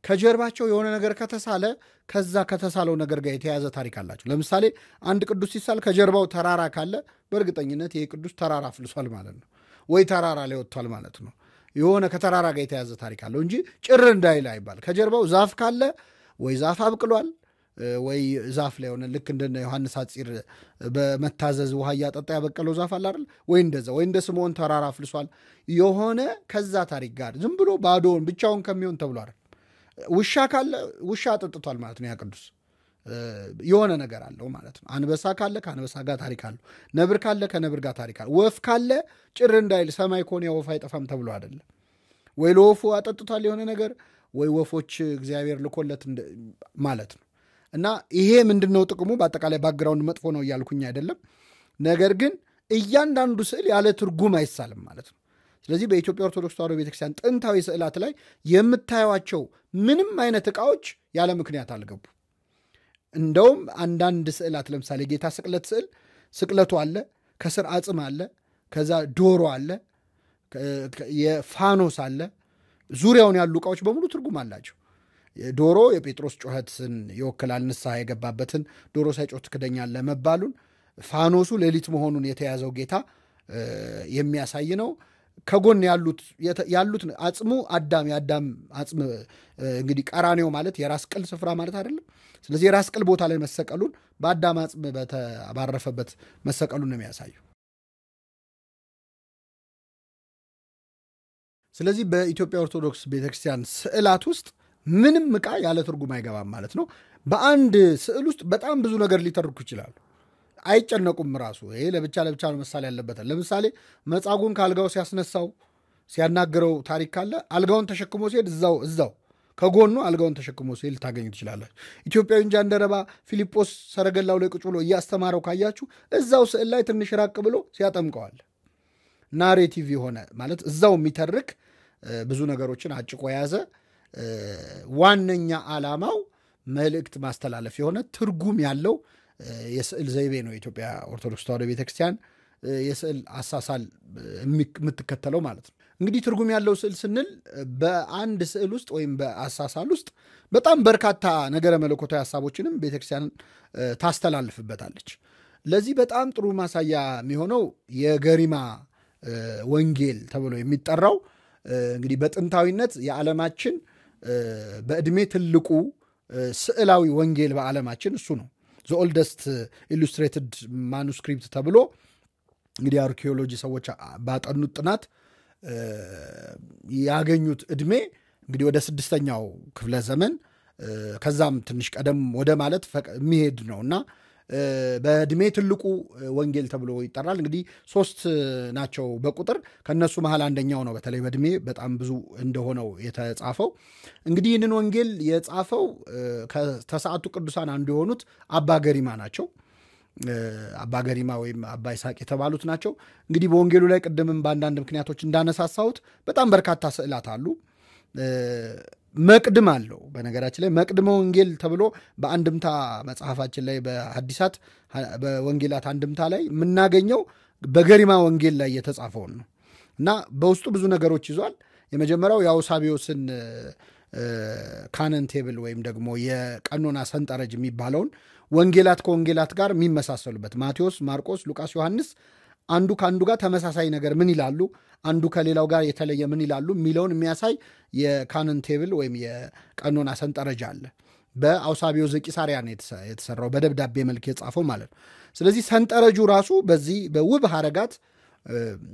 ከጀርባቸው የሆነ ነገር ከተሳለ ከዛ ከተሳለው ነገር ጋር የተያያዘ ታሪክ አላቸው። ለምሳሌ አንድ ቅዱስ ሲሳል ከጀርባው ተራራ ካለ በእርግጠኝነት ይህ ቅዱስ ተራራ አፍልሷል ማለት ነው፣ ወይ ተራራ ላይ ወጥቷል ማለት ነው። የሆነ ከተራራ ጋር የተያዘ ታሪክ አለው እንጂ ጭር እንዳይል አይባል። ከጀርባው ዛፍ ካለ ወይ ዛፍ አብቅሏል ወይ ዛፍ ላይ ሆነ ልክ እንደ ዮሐንስ አፂር በመታዘዝ ውሃ እያጠጣ ያበቀለው ዛፍ አለ አይደል? ወይ እንደዛ ወይ እንደ ስምዖን ተራራ አፍልሷል። የሆነ ከዛ ታሪክ ጋር ዝም ብሎ ባዶውን ብቻውን ከሚሆን ተብሎ አይደል? ውሻ ካለ ውሻ አጠጥቷል ማለት ነው ያ ቅዱስ። የሆነ ነገር አለው ማለት ነው። አንበሳ ካለ ከአንበሳ ጋር ታሪክ አለው። ነብር ካለ ከነብር ጋር ታሪክ አለው። ወፍ ካለ ጭር እንዳይል ሰማይ ከሆነ ወፍ አይጠፋም ተብሎ አይደለም። ወይ ለወፉ አጠጥቷል የሆነ ነገር ወይ ወፎች እግዚአብሔር ልኮለት ማለት ነው። እና ይሄ ምንድነው ጥቅሙ? በአጠቃላይ ባክግራውንድ መጥፎ ነው እያልኩኝ አይደለም። ነገር ግን እያንዳንዱ ስዕል ያለ ትርጉም አይሳልም ማለት ነው። ስለዚህ በኢትዮጵያ ኦርቶዶክስ ተዋሕዶ ቤተክርስቲያን ጥንታዊ ስዕላት ላይ የምታዩቸው ምንም አይነት ዕቃዎች ያለ ምክንያት አልገቡ። እንደውም አንዳንድ ስዕላት ለምሳሌ ጌታ ስቅለት ስዕል ስቅለቱ አለ፣ ከስር አጽም አለ፣ ከዛ ዶሮ አለ፣ የፋኖስ አለ። ዙሪያውን ያሉ ዕቃዎች በሙሉ ትርጉም አላቸው። ዶሮ የጴጥሮስ ጩኸትን ይወክላል፣ ንስሐ የገባበትን ዶሮ ሳይጮህ ትክደኛለህ መባሉን። ፋኖሱ ሌሊት መሆኑን የተያዘው ጌታ የሚያሳይ ነው። ከጎን ያሉት አጽሙ የአዳም አጽም እንግዲህ ቀራኔው ማለት የራስ ቅል ስፍራ ማለት አይደለም። ስለዚህ የራስ ቅል ቦታ ላይ መሰቀሉን በአዳም አጽም በተባረፈበት መሰቀሉን ነው የሚያሳዩ። ስለዚህ በኢትዮጵያ ኦርቶዶክስ ቤተክርስቲያን ስዕላት ውስጥ ምንም ዕቃ ያለ ትርጉም አይገባም ማለት ነው። በአንድ ስዕል ውስጥ በጣም ብዙ ነገር ሊተርኩ ይችላሉ። አይጨነቁም ራሱ። ይሄ ለብቻ ነው መሳል ያለበታል። ለምሳሌ መጻጉዕን ከአልጋው ሲያስነሳው ሲያናገረው ታሪክ ካለ አልጋውን ተሸክሞ ሲሄድ እዛው ከጎኑ አልጋውን ተሸክሞ ሲሄድ ልታገኙ ትችላላችሁ። ኢትዮጵያዊ ጃንደረባ ፊልጶስ ሰረገላው ላይ ቁጭ ብሎ እያስተማረው ካያችሁ እዛው ስዕል ላይ ትንሽ ራቅ ብሎ ሲያጠምቀዋል። ናሬቲቭ የሆነ ማለት እዛው የሚተርክ ብዙ ነገሮችን አጭቆ የያዘ ዋነኛ ዓላማው መልእክት ማስተላለፍ የሆነ ትርጉም ያለው የስዕል ዘይቤ ነው የኢትዮጵያ ኦርቶዶክስ ተዋሕዶ ቤተክርስቲያን የስዕል አሳሳል የምትከተለው ማለት ነው። እንግዲህ ትርጉም ያለው ስዕል ስንል በአንድ ስዕል ውስጥ ወይም በአሳሳል ውስጥ በጣም በርካታ ነገረ መለኮታዊ ሀሳቦችንም ቤተክርስቲያን ታስተላልፍበታለች። ለዚህ በጣም ጥሩ ማሳያ የሚሆነው የገሪማ ወንጌል ተብሎ የሚጠራው እንግዲህ በጥንታዊነት የዓለማችን በዕድሜ ትልቁ ስዕላዊ ወንጌል በዓለማችን እሱ ነው። ዘ ኦልደስት ኢሉስትሬትድ ማኑስክሪፕት ተብሎ እንግዲህ አርኪኦሎጂ ሰዎች ባጠኑት ጥናት ያገኙት ዕድሜ እንግዲህ ወደ 6ኛው ክፍለ ዘመን ከዛም ትንሽ ቀደም ወደ ማለት የሚሄድ ነውና በዕድሜ ትልቁ ወንጌል ተብሎ ይጠራል። እንግዲህ 3 ናቸው በቁጥር። ከነሱ መሃል አንደኛው ነው በተለይ በዕድሜ በጣም ብዙ እንደሆነው የተጻፈው። እንግዲህ ይህንን ወንጌል የጻፈው ከተሰዓቱ ቅዱሳን አንዱ የሆኑት አባ ገሪማ ናቸው። አባ ገሪማ ወይም አባ ይስሐቅ የተባሉት ናቸው። እንግዲህ በወንጌሉ ላይ ቅድምም በአንዳንድ ምክንያቶች እንዳነሳሳሁት በጣም በርካታ ስዕላት አሉ። መቅድም አለው። በነገራችን ላይ መቅድመ ወንጌል ተብሎ በአንድምታ መጽሐፋችን ላይ በሐዲሳት በወንጌላት አንድምታ ላይ የምናገኘው በገሪማ ወንጌል ላይ የተጻፈውን ነው እና በውስጡ ብዙ ነገሮች ይዟል። የመጀመሪያው የአውሳቢዮስን ካነን ቴብል ወይም ደግሞ የቀኖና ሰንጠረዥ የሚባለውን ወንጌላት ከወንጌላት ጋር የሚመሳሰሉበት ማቴዎስ፣ ማርቆስ፣ ሉቃስ፣ ዮሐንስ አንዱ ከአንዱ ጋር ተመሳሳይ ነገር ምን ይላሉ፣ አንዱ ከሌላው ጋር የተለየ ምን ይላሉ የሚለውን የሚያሳይ የካነን ቴብል ወይም የቀኖና ሰንጠረዥ አለ። በአውሳቢዮ ዘቂሳርያ ነው የተሰራው፣ በደብዳቤ መልክ የጻፈው ማለት ነው። ስለዚህ ሰንጠረጁ ራሱ በዚህ በውብ ሐረጋት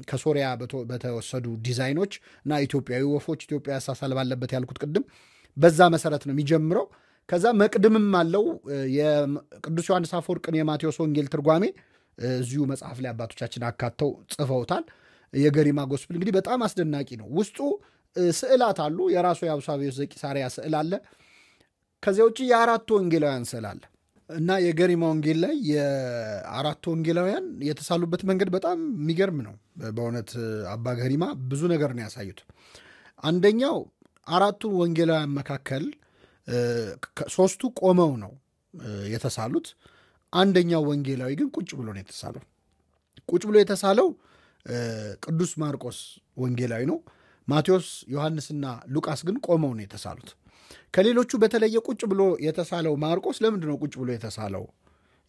ከሶሪያ በተወሰዱ ዲዛይኖች እና ኢትዮጵያዊ ወፎች ኢትዮጵያ ያሳሳል ባለበት ያልኩት ቅድም በዛ መሰረት ነው የሚጀምረው። ከዛ መቅድምም አለው። የቅዱስ ዮሐንስ አፈወርቅን የማቴዎስ ወንጌል ትርጓሜ እዚሁ መጽሐፍ ላይ አባቶቻችን አካተው ጽፈውታል። የገሪማ ጎስፕል እንግዲህ በጣም አስደናቂ ነው። ውስጡ ስዕላት አሉ። የራሱ የአውሳቢዮ ዘቂሳርያ ስዕል አለ። ከዚያ ውጭ የአራቱ ወንጌላውያን ስዕል አለ እና የገሪማ ወንጌል ላይ የአራቱ ወንጌላውያን የተሳሉበት መንገድ በጣም የሚገርም ነው። በእውነት አባ ገሪማ ብዙ ነገር ነው ያሳዩት። አንደኛው አራቱ ወንጌላውያን መካከል ሶስቱ ቆመው ነው የተሳሉት። አንደኛው ወንጌላዊ ግን ቁጭ ብሎ ነው የተሳለው። ቁጭ ብሎ የተሳለው ቅዱስ ማርቆስ ወንጌላዊ ነው። ማቴዎስ፣ ዮሐንስና ሉቃስ ግን ቆመው ነው የተሳሉት። ከሌሎቹ በተለየ ቁጭ ብሎ የተሳለው ማርቆስ ለምንድን ነው ቁጭ ብሎ የተሳለው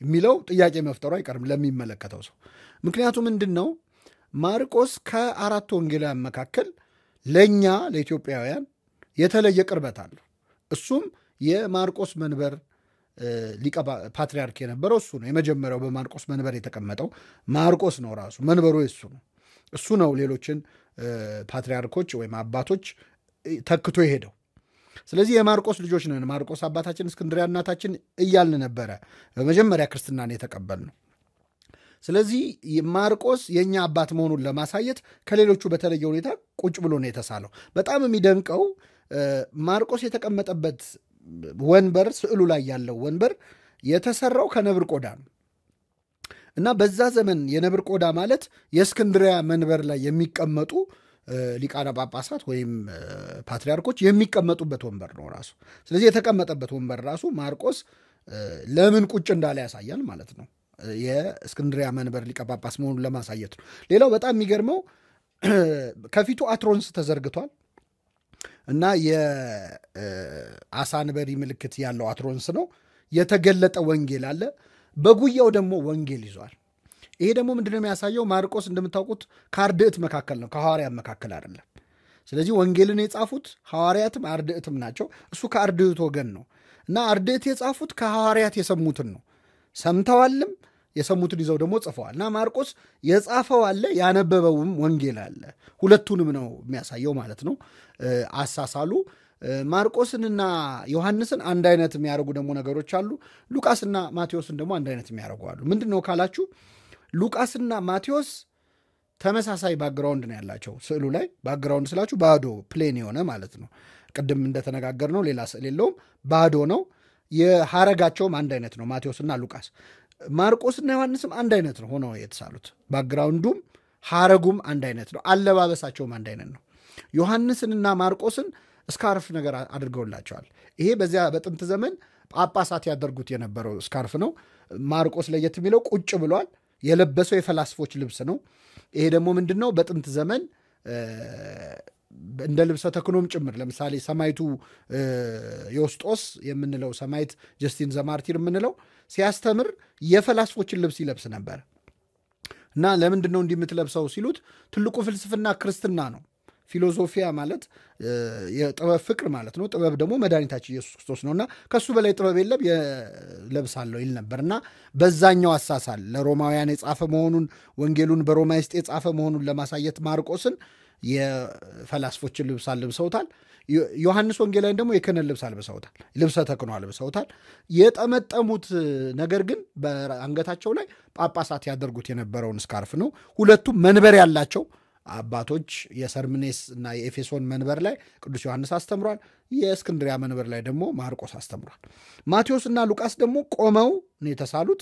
የሚለው ጥያቄ መፍጠሩ አይቀርም ለሚመለከተው ሰው። ምክንያቱ ምንድን ነው? ማርቆስ ከአራቱ ወንጌላውያን መካከል ለእኛ ለኢትዮጵያውያን የተለየ ቅርበት አለው። እሱም የማርቆስ መንበር ሊቀ ፓትርያርክ የነበረው እሱ ነው። የመጀመሪያው በማርቆስ መንበር የተቀመጠው ማርቆስ ነው። ራሱ መንበሩ እሱ ነው። እሱ ነው ሌሎችን ፓትርያርኮች ወይም አባቶች ተክቶ የሄደው። ስለዚህ የማርቆስ ልጆች ነን፣ ማርቆስ አባታችን፣ እስክንድርያ እናታችን እያልን ነበረ በመጀመሪያ ክርስትናን የተቀበልነው። ስለዚህ ማርቆስ የእኛ አባት መሆኑን ለማሳየት ከሌሎቹ በተለየ ሁኔታ ቁጭ ብሎ ነው የተሳለው። በጣም የሚደንቀው ማርቆስ የተቀመጠበት ወንበር፣ ስዕሉ ላይ ያለው ወንበር የተሰራው ከነብር ቆዳ ነው እና በዛ ዘመን የነብር ቆዳ ማለት የእስክንድርያ መንበር ላይ የሚቀመጡ ሊቃነ ጳጳሳት ወይም ፓትርያርኮች የሚቀመጡበት ወንበር ነው ራሱ። ስለዚህ የተቀመጠበት ወንበር ራሱ ማርቆስ ለምን ቁጭ እንዳለ ያሳያል ማለት ነው። የእስክንድርያ መንበር ሊቀ ጳጳስ መሆኑን ለማሳየት ነው። ሌላው በጣም የሚገርመው ከፊቱ አትሮንስ ተዘርግቷል እና የአሳንበሪ ምልክት ያለው አትሮንስ ነው። የተገለጠ ወንጌል አለ። በጉያው ደግሞ ወንጌል ይዟል። ይሄ ደግሞ ምንድነው የሚያሳየው? ማርቆስ እንደምታውቁት ከአርድዕት መካከል ነው፣ ከሐዋርያት መካከል አይደለም። ስለዚህ ወንጌልን የጻፉት ሐዋርያትም አርድዕትም ናቸው። እሱ ከአርድዕት ወገን ነው እና አርድዕት የጻፉት ከሐዋርያት የሰሙትን ነው። ሰምተዋልም የሰሙትን ይዘው ደግሞ ጽፈዋል እና ማርቆስ የጻፈው አለ፣ ያነበበውም ወንጌል አለ። ሁለቱንም ነው የሚያሳየው ማለት ነው። አሳሳሉ ማርቆስንና ዮሐንስን አንድ አይነት የሚያደርጉ ደግሞ ነገሮች አሉ። ሉቃስና ማቴዎስን ደግሞ አንድ አይነት የሚያደርጉ አሉ። ምንድን ነው ካላችሁ ሉቃስና ማቴዎስ ተመሳሳይ ባክግራውንድ ነው ያላቸው። ስዕሉ ላይ ባክግራውንድ ስላችሁ ባዶ ፕሌን የሆነ ማለት ነው። ቅድም እንደተነጋገር ነው ሌላ ስዕል የለውም፣ ባዶ ነው። የሐረጋቸውም አንድ አይነት ነው ማቴዎስና ሉቃስ። ማርቆስና ዮሐንስም አንድ አይነት ነው ሆነው የተሳሉት። ባክግራውንዱም ሐረጉም አንድ አይነት ነው። አለባበሳቸውም አንድ አይነት ነው። ዮሐንስንና ማርቆስን ስካርፍ ነገር አድርገውላቸዋል። ይሄ በዚያ በጥንት ዘመን ጳጳሳት ያደርጉት የነበረው ስካርፍ ነው። ማርቆስ ለየት የሚለው ቁጭ ብሏል። የለበሰው የፈላስፎች ልብስ ነው። ይሄ ደግሞ ምንድን ነው? በጥንት ዘመን እንደ ልብሰ ተክኖም ጭምር። ለምሳሌ ሰማይቱ ዮስጦስ የምንለው ሰማይት ጀስቲን ዘማርቲር የምንለው ሲያስተምር የፈላስፎችን ልብስ ይለብስ ነበር እና ለምንድን ነው እንዲህ የምትለብሰው ሲሉት ትልቁ ፍልስፍና ክርስትና ነው። ፊሎሶፊያ ማለት የጥበብ ፍቅር ማለት ነው። ጥበብ ደግሞ መድኃኒታችን ኢየሱስ ክርስቶስ ነውና ከሱ በላይ ጥበብ የለም ለብሳለሁ ይል ነበርና በዛኛው አሳሳል ለሮማውያን የጻፈ መሆኑን ወንጌሉን በሮማይስጥ የጻፈ መሆኑን ለማሳየት ማርቆስን የፈላስፎችን ልብስ አልብሰውታል። ዮሐንስ ወንጌላዊ ደግሞ የክህነት ልብስ አልብሰውታል፣ ልብሰ ተክህኖ አልብሰውታል። የጠመጠሙት ነገር ግን በአንገታቸው ላይ ጳጳሳት ያደርጉት የነበረውን ስካርፍ ነው። ሁለቱም መንበር ያላቸው አባቶች የሰርምኔስ እና የኤፌሶን መንበር ላይ ቅዱስ ዮሐንስ አስተምሯል። የእስክንድሪያ መንበር ላይ ደግሞ ማርቆስ አስተምሯል። ማቴዎስ እና ሉቃስ ደግሞ ቆመው ነው የተሳሉት።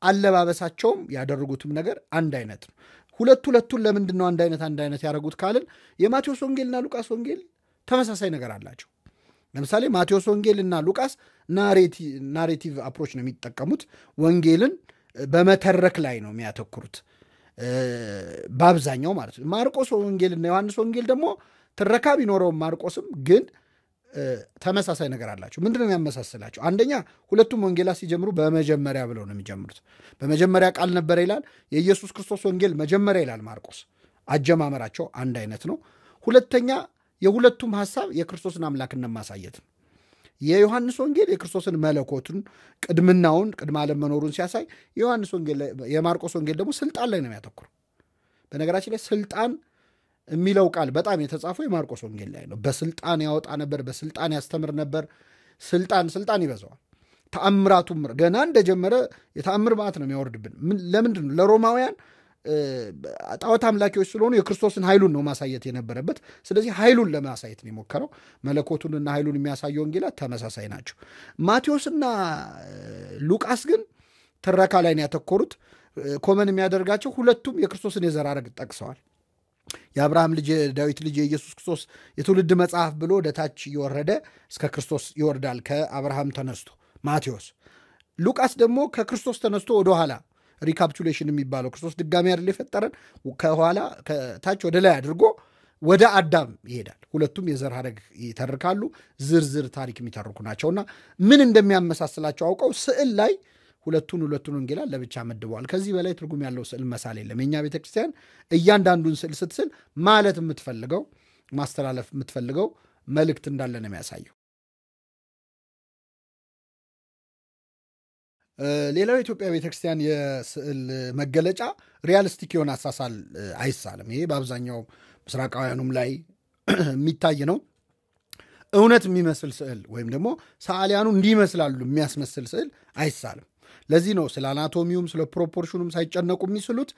አለባበሳቸውም ያደረጉትም ነገር አንድ አይነት ነው። ሁለቱን ለምንድን ነው አንድ አይነት ያደረጉት ካልን የማቴዎስ ወንጌልና ሉቃስ ወንጌል ተመሳሳይ ነገር አላቸው። ለምሳሌ ማቴዎስ ወንጌልና ሉቃስ ናሬቲቭ አፕሮች ነው የሚጠቀሙት። ወንጌልን በመተረክ ላይ ነው የሚያተኩሩት በአብዛኛው ማለት ነው። ማርቆስ ወንጌልና ዮሐንስ ወንጌል ደግሞ ትረካ ቢኖረውም ማርቆስም ግን ተመሳሳይ ነገር አላቸው። ምንድነው የሚያመሳስላቸው? አንደኛ ሁለቱም ወንጌላት ሲጀምሩ በመጀመሪያ ብለው ነው የሚጀምሩት። በመጀመሪያ ቃል ነበረ ይላል። የኢየሱስ ክርስቶስ ወንጌል መጀመሪያ ይላል ማርቆስ። አጀማመራቸው አንድ አይነት ነው። ሁለተኛ የሁለቱም ሐሳብ የክርስቶስን አምላክነት ማሳየት ነው። የዮሐንስ ወንጌል የክርስቶስን መለኮቱን ቅድምናውን ቅድመ ዓለም መኖሩን ሲያሳይ፣ የማርቆስ ወንጌል ደግሞ ስልጣን ላይ ነው የሚያተኩረው። በነገራችን ላይ ስልጣን የሚለው ቃል በጣም የተጻፈው የማርቆስ ወንጌል ላይ ነው። በስልጣን ያወጣ ነበር፣ በስልጣን ያስተምር ነበር። ስልጣን ይበዛዋል። ተአምራቱም ገና እንደጀመረ የተአምር ማዕት ነው የሚያወርድብን። ለምንድን ነው? ለሮማውያን ጣዖት አምላኪዎች ስለሆኑ የክርስቶስን ኃይሉን ነው ማሳየት የነበረበት። ስለዚህ ኃይሉን ለማሳየት ነው የሞከረው። መለኮቱንና ኃይሉን የሚያሳዩ ወንጌላት ተመሳሳይ ናቸው። ማቴዎስና ሉቃስ ግን ትረካ ላይ ነው ያተኮሩት። ኮመን የሚያደርጋቸው ሁለቱም የክርስቶስን የዘር ሐረግ ጠቅሰዋል። የአብርሃም ልጅ የዳዊት ልጅ የኢየሱስ ክርስቶስ የትውልድ መጽሐፍ ብሎ ወደ ታች እየወረደ እስከ ክርስቶስ ይወርዳል፣ ከአብርሃም ተነስቶ ማቴዎስ። ሉቃስ ደግሞ ከክርስቶስ ተነስቶ ወደኋላ ሪካፕቹሌሽን የሚባለው ክርስቶስ ድጋሚ አይደል የፈጠረን፣ ከኋላ ከታች ወደ ላይ አድርጎ ወደ አዳም ይሄዳል። ሁለቱም የዘር ሐረግ ይተርካሉ፣ ዝርዝር ታሪክ የሚተርኩ ናቸውና ምን እንደሚያመሳስላቸው አውቀው ስዕል ላይ ሁለቱን ወንጌላት ለብቻ መድበዋል። ከዚህ በላይ ትርጉም ያለው ስዕል መሳል የለም። የኛ ቤተክርስቲያን እያንዳንዱን ስዕል ስትስል ማለት የምትፈልገው ማስተላለፍ የምትፈልገው መልእክት እንዳለ ነው የሚያሳየው። ሌላው የኢትዮጵያ ቤተክርስቲያን የስዕል መገለጫ ሪያሊስቲክ የሆነ አሳሳል አይሳልም። ይሄ በአብዛኛው ምስራቃውያኑም ላይ የሚታይ ነው። እውነት የሚመስል ስዕል ወይም ደግሞ ሰዓሊያኑ እንዲመስላሉ የሚያስመስል ስዕል አይሳልም። ለዚህ ነው ስለ አናቶሚውም ስለ ፕሮፖርሽኑም ሳይጨነቁ የሚስሉት።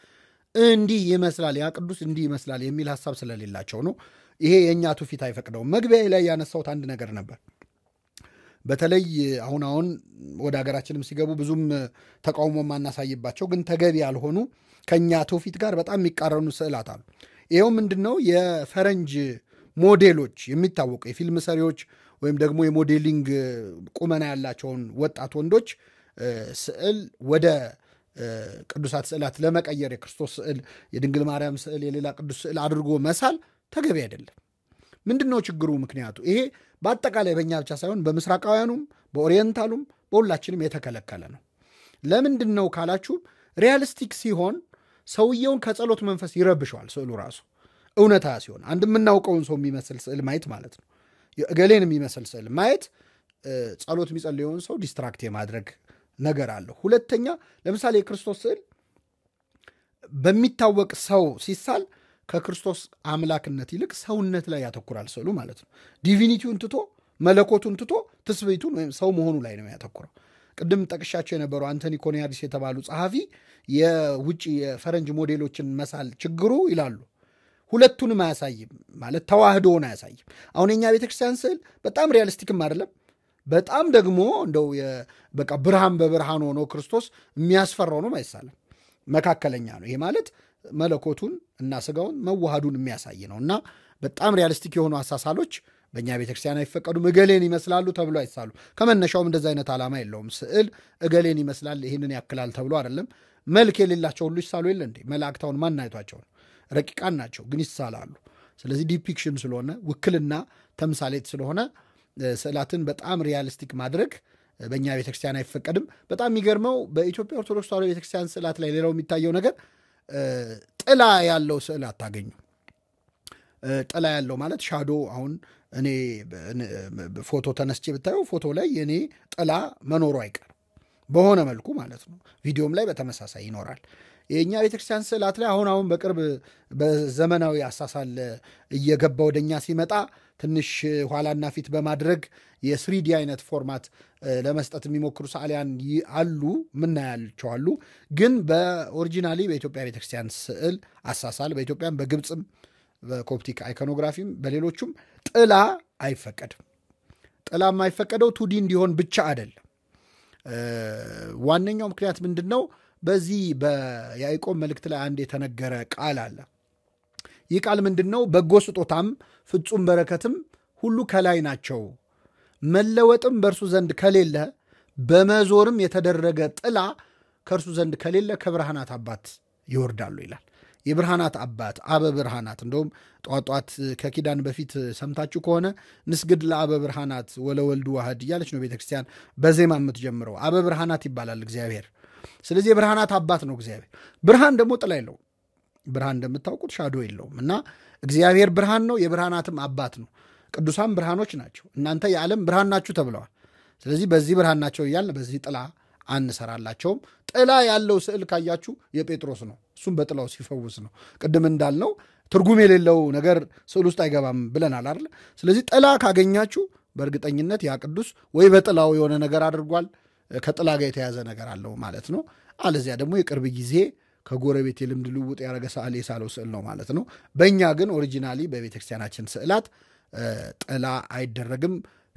እንዲህ ይመስላል ያ ቅዱስ እንዲህ ይመስላል የሚል ሐሳብ ስለሌላቸው ነው። ይሄ የእኛ ትውፊት አይፈቅደውም። መግቢያ ላይ ያነሳሁት አንድ ነገር ነበር። በተለይ አሁን ወደ ሀገራችንም ሲገቡ ብዙም ተቃውሞ ማናሳይባቸው ግን ተገቢ ያልሆኑ ከኛ ትውፊት ጋር በጣም የሚቃረኑ ስዕላት አሉ። ይኸው ምንድነው? የፈረንጅ ሞዴሎች የሚታወቁ የፊልም ሰሪዎች ወይም ደግሞ የሞዴሊንግ ቁመና ያላቸውን ወጣት ወንዶች ስዕል ወደ ቅዱሳት ስዕላት ለመቀየር የክርስቶስ ስዕል፣ የድንግል ማርያም ስዕል፣ የሌላ ቅዱስ ስዕል አድርጎ መሳል ተገቢ አይደለም። ምንድነው ችግሩ? ምክንያቱ ይሄ በአጠቃላይ በእኛ ብቻ ሳይሆን በምስራቃውያኑም በኦሪየንታሉም በሁላችንም የተከለከለ ነው። ለምንድን ነው ካላችሁ፣ ሪያሊስቲክ ሲሆን ሰውየውን ከጸሎት መንፈስ ይረብሸዋል። ስዕሉ ራሱ እውነታ ሲሆን አንድ የምናውቀውን ሰው የሚመስል ስዕል ማየት ማለት ነው። እገሌን የሚመስል ስዕል ማየት ጸሎት የሚጸልየውን ሰው ዲስትራክት የማድረግ ነገር አለው። ሁለተኛ ለምሳሌ የክርስቶስ ስዕል በሚታወቅ ሰው ሲሳል ከክርስቶስ አምላክነት ይልቅ ሰውነት ላይ ያተኩራል ስዕሉ ማለት ነው። ዲቪኒቲውን ትቶ መለኮቱን ትቶ ትስብእቱን ወይም ሰው መሆኑ ላይ ነው ያተኩረው። ቅድም ጠቅሻቸው የነበሩ አንቶኒ ኮኒያዲስ የተባሉ ጸሐፊ የውጭ የፈረንጅ ሞዴሎችን መሳል ችግሩ ይላሉ ሁለቱንም አያሳይም ማለት ተዋህዶውን አያሳይም። አሁን የኛ ቤተክርስቲያን ስዕል በጣም ሪያሊስቲክም አይደለም፣ በጣም ደግሞ እንደው በቃ ብርሃን በብርሃን ሆኖ ክርስቶስ የሚያስፈራው ነው አይሳለም፣ መካከለኛ ነው። ይሄ ማለት መለኮቱን እና ስጋውን መዋሃዱን የሚያሳይ ነው እና በጣም ሪያሊስቲክ የሆኑ አሳሳሎች በእኛ ቤተክርስቲያን አይፈቀዱም። እገሌን ይመስላሉ ተብሎ አይሳሉ። ከመነሻውም እንደዛ አይነት ዓላማ የለውም። ስዕል እገሌን ይመስላል ይህንን ያክላል ተብሎ አይደለም። መልክ የሌላቸው ሁሉ ይሳሉ የለ እንዴ? መላእክታውን ማን አይቷቸው ነው? ረቂቃን ናቸው ግን ይሳላሉ። ስለዚህ ዲፒክሽን ስለሆነ ውክልና ተምሳሌት ስለሆነ ስዕላትን በጣም ሪያሊስቲክ ማድረግ በእኛ ቤተክርስቲያን አይፈቀድም። በጣም የሚገርመው በኢትዮጵያ ኦርቶዶክስ ተዋሕዶ ቤተክርስቲያን ስዕላት ላይ ሌላው የሚታየው ነገር ጥላ ያለው ስዕል አታገኙ። ጥላ ያለው ማለት ሻዶ። አሁን እኔ ፎቶ ተነስቼ ብታየው ፎቶ ላይ የኔ ጥላ መኖሩ አይቀርም በሆነ መልኩ ማለት ነው። ቪዲዮም ላይ በተመሳሳይ ይኖራል። የእኛ ቤተክርስቲያን ስዕላት ላይ አሁን በቅርብ በዘመናዊ አሳሳል እየገባ ወደኛ ሲመጣ ትንሽ ኋላና ፊት በማድረግ የስሪዲ አይነት ፎርማት ለመስጠት የሚሞክሩ ሰዓሊያን አሉ፣ ምናያቸው አሉ። ግን በኦሪጂናሊ በኢትዮጵያ ቤተክርስቲያን ስዕል አሳሳል በኢትዮጵያም በግብፅም በኮፕቲክ አይኮኖግራፊም በሌሎቹም ጥላ አይፈቀድም። ጥላ የማይፈቀደው ቱዲ እንዲሆን ብቻ አይደለም። ዋነኛው ምክንያት ምንድን ነው? በዚህ በያዕቆብ መልእክት ላይ አንድ የተነገረ ቃል አለ። ይህ ቃል ምንድን ነው? በጎ ስጦታም ፍጹም በረከትም ሁሉ ከላይ ናቸው፣ መለወጥም በእርሱ ዘንድ ከሌለ፣ በመዞርም የተደረገ ጥላ ከእርሱ ዘንድ ከሌለ ከብርሃናት አባት ይወርዳሉ ይላል። የብርሃናት አባት አበ ብርሃናት እንደውም ጧጧት ከኪዳን በፊት ሰምታችሁ ከሆነ ንስግድ ለአበ ብርሃናት ወለወልዱ ዋህድ እያለች ነው ቤተክርስቲያን በዜማ የምትጀምረው። አበ ብርሃናት ይባላል እግዚአብሔር። ስለዚህ የብርሃናት አባት ነው እግዚአብሔር። ብርሃን ደግሞ ጥላ የለውም። ብርሃን እንደምታውቁት ሻዶ የለውም እና እግዚአብሔር ብርሃን ነው፣ የብርሃናትም አባት ነው። ቅዱሳን ብርሃኖች ናቸው። እናንተ የዓለም ብርሃን ናችሁ ተብለዋል። ስለዚህ በዚህ ብርሃን ናቸው እያልን በዚህ ጥላ አንሰራላቸውም። ጥላ ያለው ስዕል ካያችሁ የጴጥሮስ ነው። እሱም በጥላው ሲፈውስ ነው። ቅድም እንዳልነው ትርጉም የሌለው ነገር ስዕል ውስጥ አይገባም ብለናል አይደል? ስለዚህ ጥላ ካገኛችሁ በእርግጠኝነት ያ ቅዱስ ወይ በጥላው የሆነ ነገር አድርጓል፣ ከጥላ ጋር የተያዘ ነገር አለው ማለት ነው። አለዚያ ደግሞ የቅርብ ጊዜ ከጎረቤት የልምድ ልውውጥ ያደረገ ሰዓሊ የሳለው ስዕል ነው ማለት ነው። በእኛ ግን ኦሪጂናሊ በቤተክርስቲያናችን ስዕላት ጥላ አይደረግም።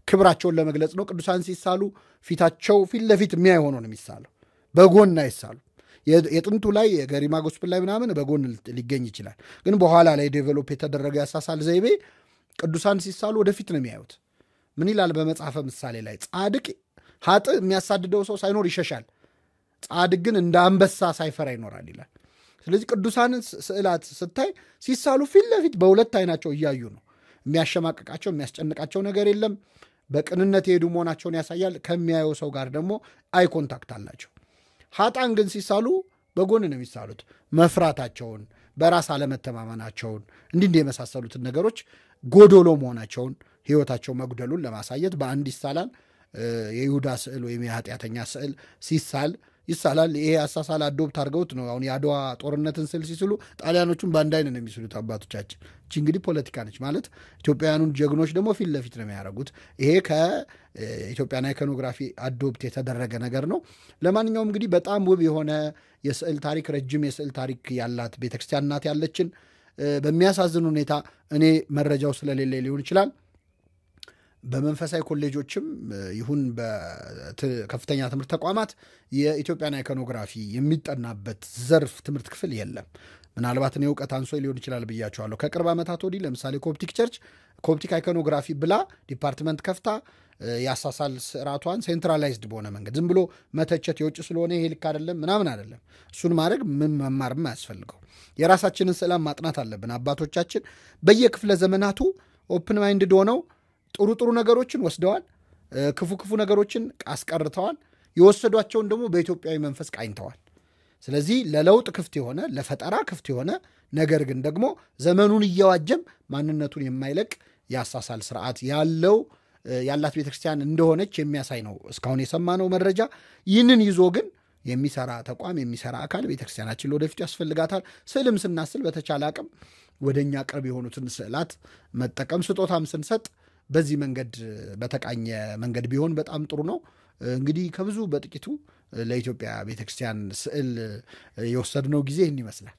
ክብራቸውን ለመግለጽ ነው። ቅዱሳን ሲሳሉ ፊታቸው ፊት ለፊት የሚያይ ሆኖ ነው የሚሳለው፣ በጎን አይሳሉ። የጥንቱ ላይ የገሪማ ጎስፕል ላይ ምናምን በጎን ሊገኝ ይችላል። ግን በኋላ ላይ ዴቨሎፕ የተደረገ ያሳሳል ዘይቤ ቅዱሳን ሲሳሉ ወደፊት ነው የሚያዩት። ምን ይላል በመጽሐፈ ምሳሌ ላይ? ጻድቅ ኃጥእ የሚያሳድደው ሰው ሳይኖር ይሸሻል፣ ጻድቅ ግን እንደ አንበሳ ሳይፈራ ይኖራል ይላል። ስለዚህ ቅዱሳንን ስዕላት ስታይ ሲሳሉ ፊት ለፊት በሁለት አይናቸው እያዩ ነው። የሚያሸማቅቃቸው የሚያስጨንቃቸው ነገር የለም። በቅንነት የሄዱ መሆናቸውን ያሳያል። ከሚያየው ሰው ጋር ደግሞ አይ ኮንታክት አላቸው። ኃጥአን ግን ሲሳሉ በጎን ነው የሚሳሉት። መፍራታቸውን፣ በራስ አለመተማመናቸውን፣ እንዲህ የመሳሰሉትን ነገሮች ጎዶሎ መሆናቸውን፣ ሕይወታቸው መጉደሉን ለማሳየት በአንድ ይሳላል። የይሁዳ ስዕል ወይም የኃጢአተኛ ስዕል ሲሳል ይሳላል። ይሄ አሳሳል አዶፕት አድርገውት ነው። አሁን የአድዋ ጦርነትን ስዕል ሲስሉ ጣሊያኖቹን በአንድ አይነት ነው የሚስሉት አባቶቻችን። እቺ እንግዲህ ፖለቲካ ነች ማለት። ኢትዮጵያውያኑን ጀግኖች ደግሞ ፊት ለፊት ነው የሚያደርጉት። ይሄ ከኢትዮጵያን አይኮኖግራፊ አዶፕት የተደረገ ነገር ነው። ለማንኛውም እንግዲህ በጣም ውብ የሆነ የስዕል ታሪክ፣ ረጅም የስዕል ታሪክ ያላት ቤተክርስቲያን ናት ያለችን። በሚያሳዝን ሁኔታ እኔ መረጃው ስለሌለ ሊሆን ይችላል በመንፈሳዊ ኮሌጆችም ይሁን በከፍተኛ ትምህርት ተቋማት የኢትዮጵያን አይኮኖግራፊ የሚጠናበት ዘርፍ ትምህርት ክፍል የለም። ምናልባት እኔ እውቀት አንሶ ሊሆን ይችላል ብያቸዋለሁ። ከቅርብ ዓመታት ወዲህ ለምሳሌ ኮፕቲክ ቸርች ኮፕቲክ አይኮኖግራፊ ብላ ዲፓርትመንት ከፍታ ያሳሳል ስርዓቷን ሴንትራላይዝድ በሆነ መንገድ ዝም ብሎ መተቸት የውጭ ስለሆነ ይሄ ልክ አይደለም ምናምን አይደለም። እሱን ማድረግ ምን መማርም አያስፈልገው። የራሳችንን ስዕላም ማጥናት አለብን። አባቶቻችን በየክፍለ ዘመናቱ ኦፕን ማይንድድ ሆነው ጥሩ ጥሩ ነገሮችን ወስደዋል፣ ክፉ ክፉ ነገሮችን አስቀርተዋል። የወሰዷቸውን ደግሞ በኢትዮጵያዊ መንፈስ ቃኝተዋል። ስለዚህ ለለውጥ ክፍት የሆነ ለፈጠራ ክፍት የሆነ ነገር ግን ደግሞ ዘመኑን እየዋጀም ማንነቱን የማይለቅ ያሳሳል ስርዓት ያላት ቤተክርስቲያን እንደሆነች የሚያሳይ ነው እስካሁን የሰማነው መረጃ። ይህንን ይዞ ግን የሚሰራ ተቋም የሚሰራ አካል ቤተክርስቲያናችን ለወደፊቱ ያስፈልጋታል። ስዕልም ስናስል በተቻለ አቅም ወደኛ ቅርብ የሆኑትን ስዕላት መጠቀም፣ ስጦታም ስንሰጥ በዚህ መንገድ በተቃኘ መንገድ ቢሆን በጣም ጥሩ ነው። እንግዲህ ከብዙ በጥቂቱ ለኢትዮጵያ ቤተክርስቲያን ስዕል የወሰድነው ጊዜ ይህን ይመስላል።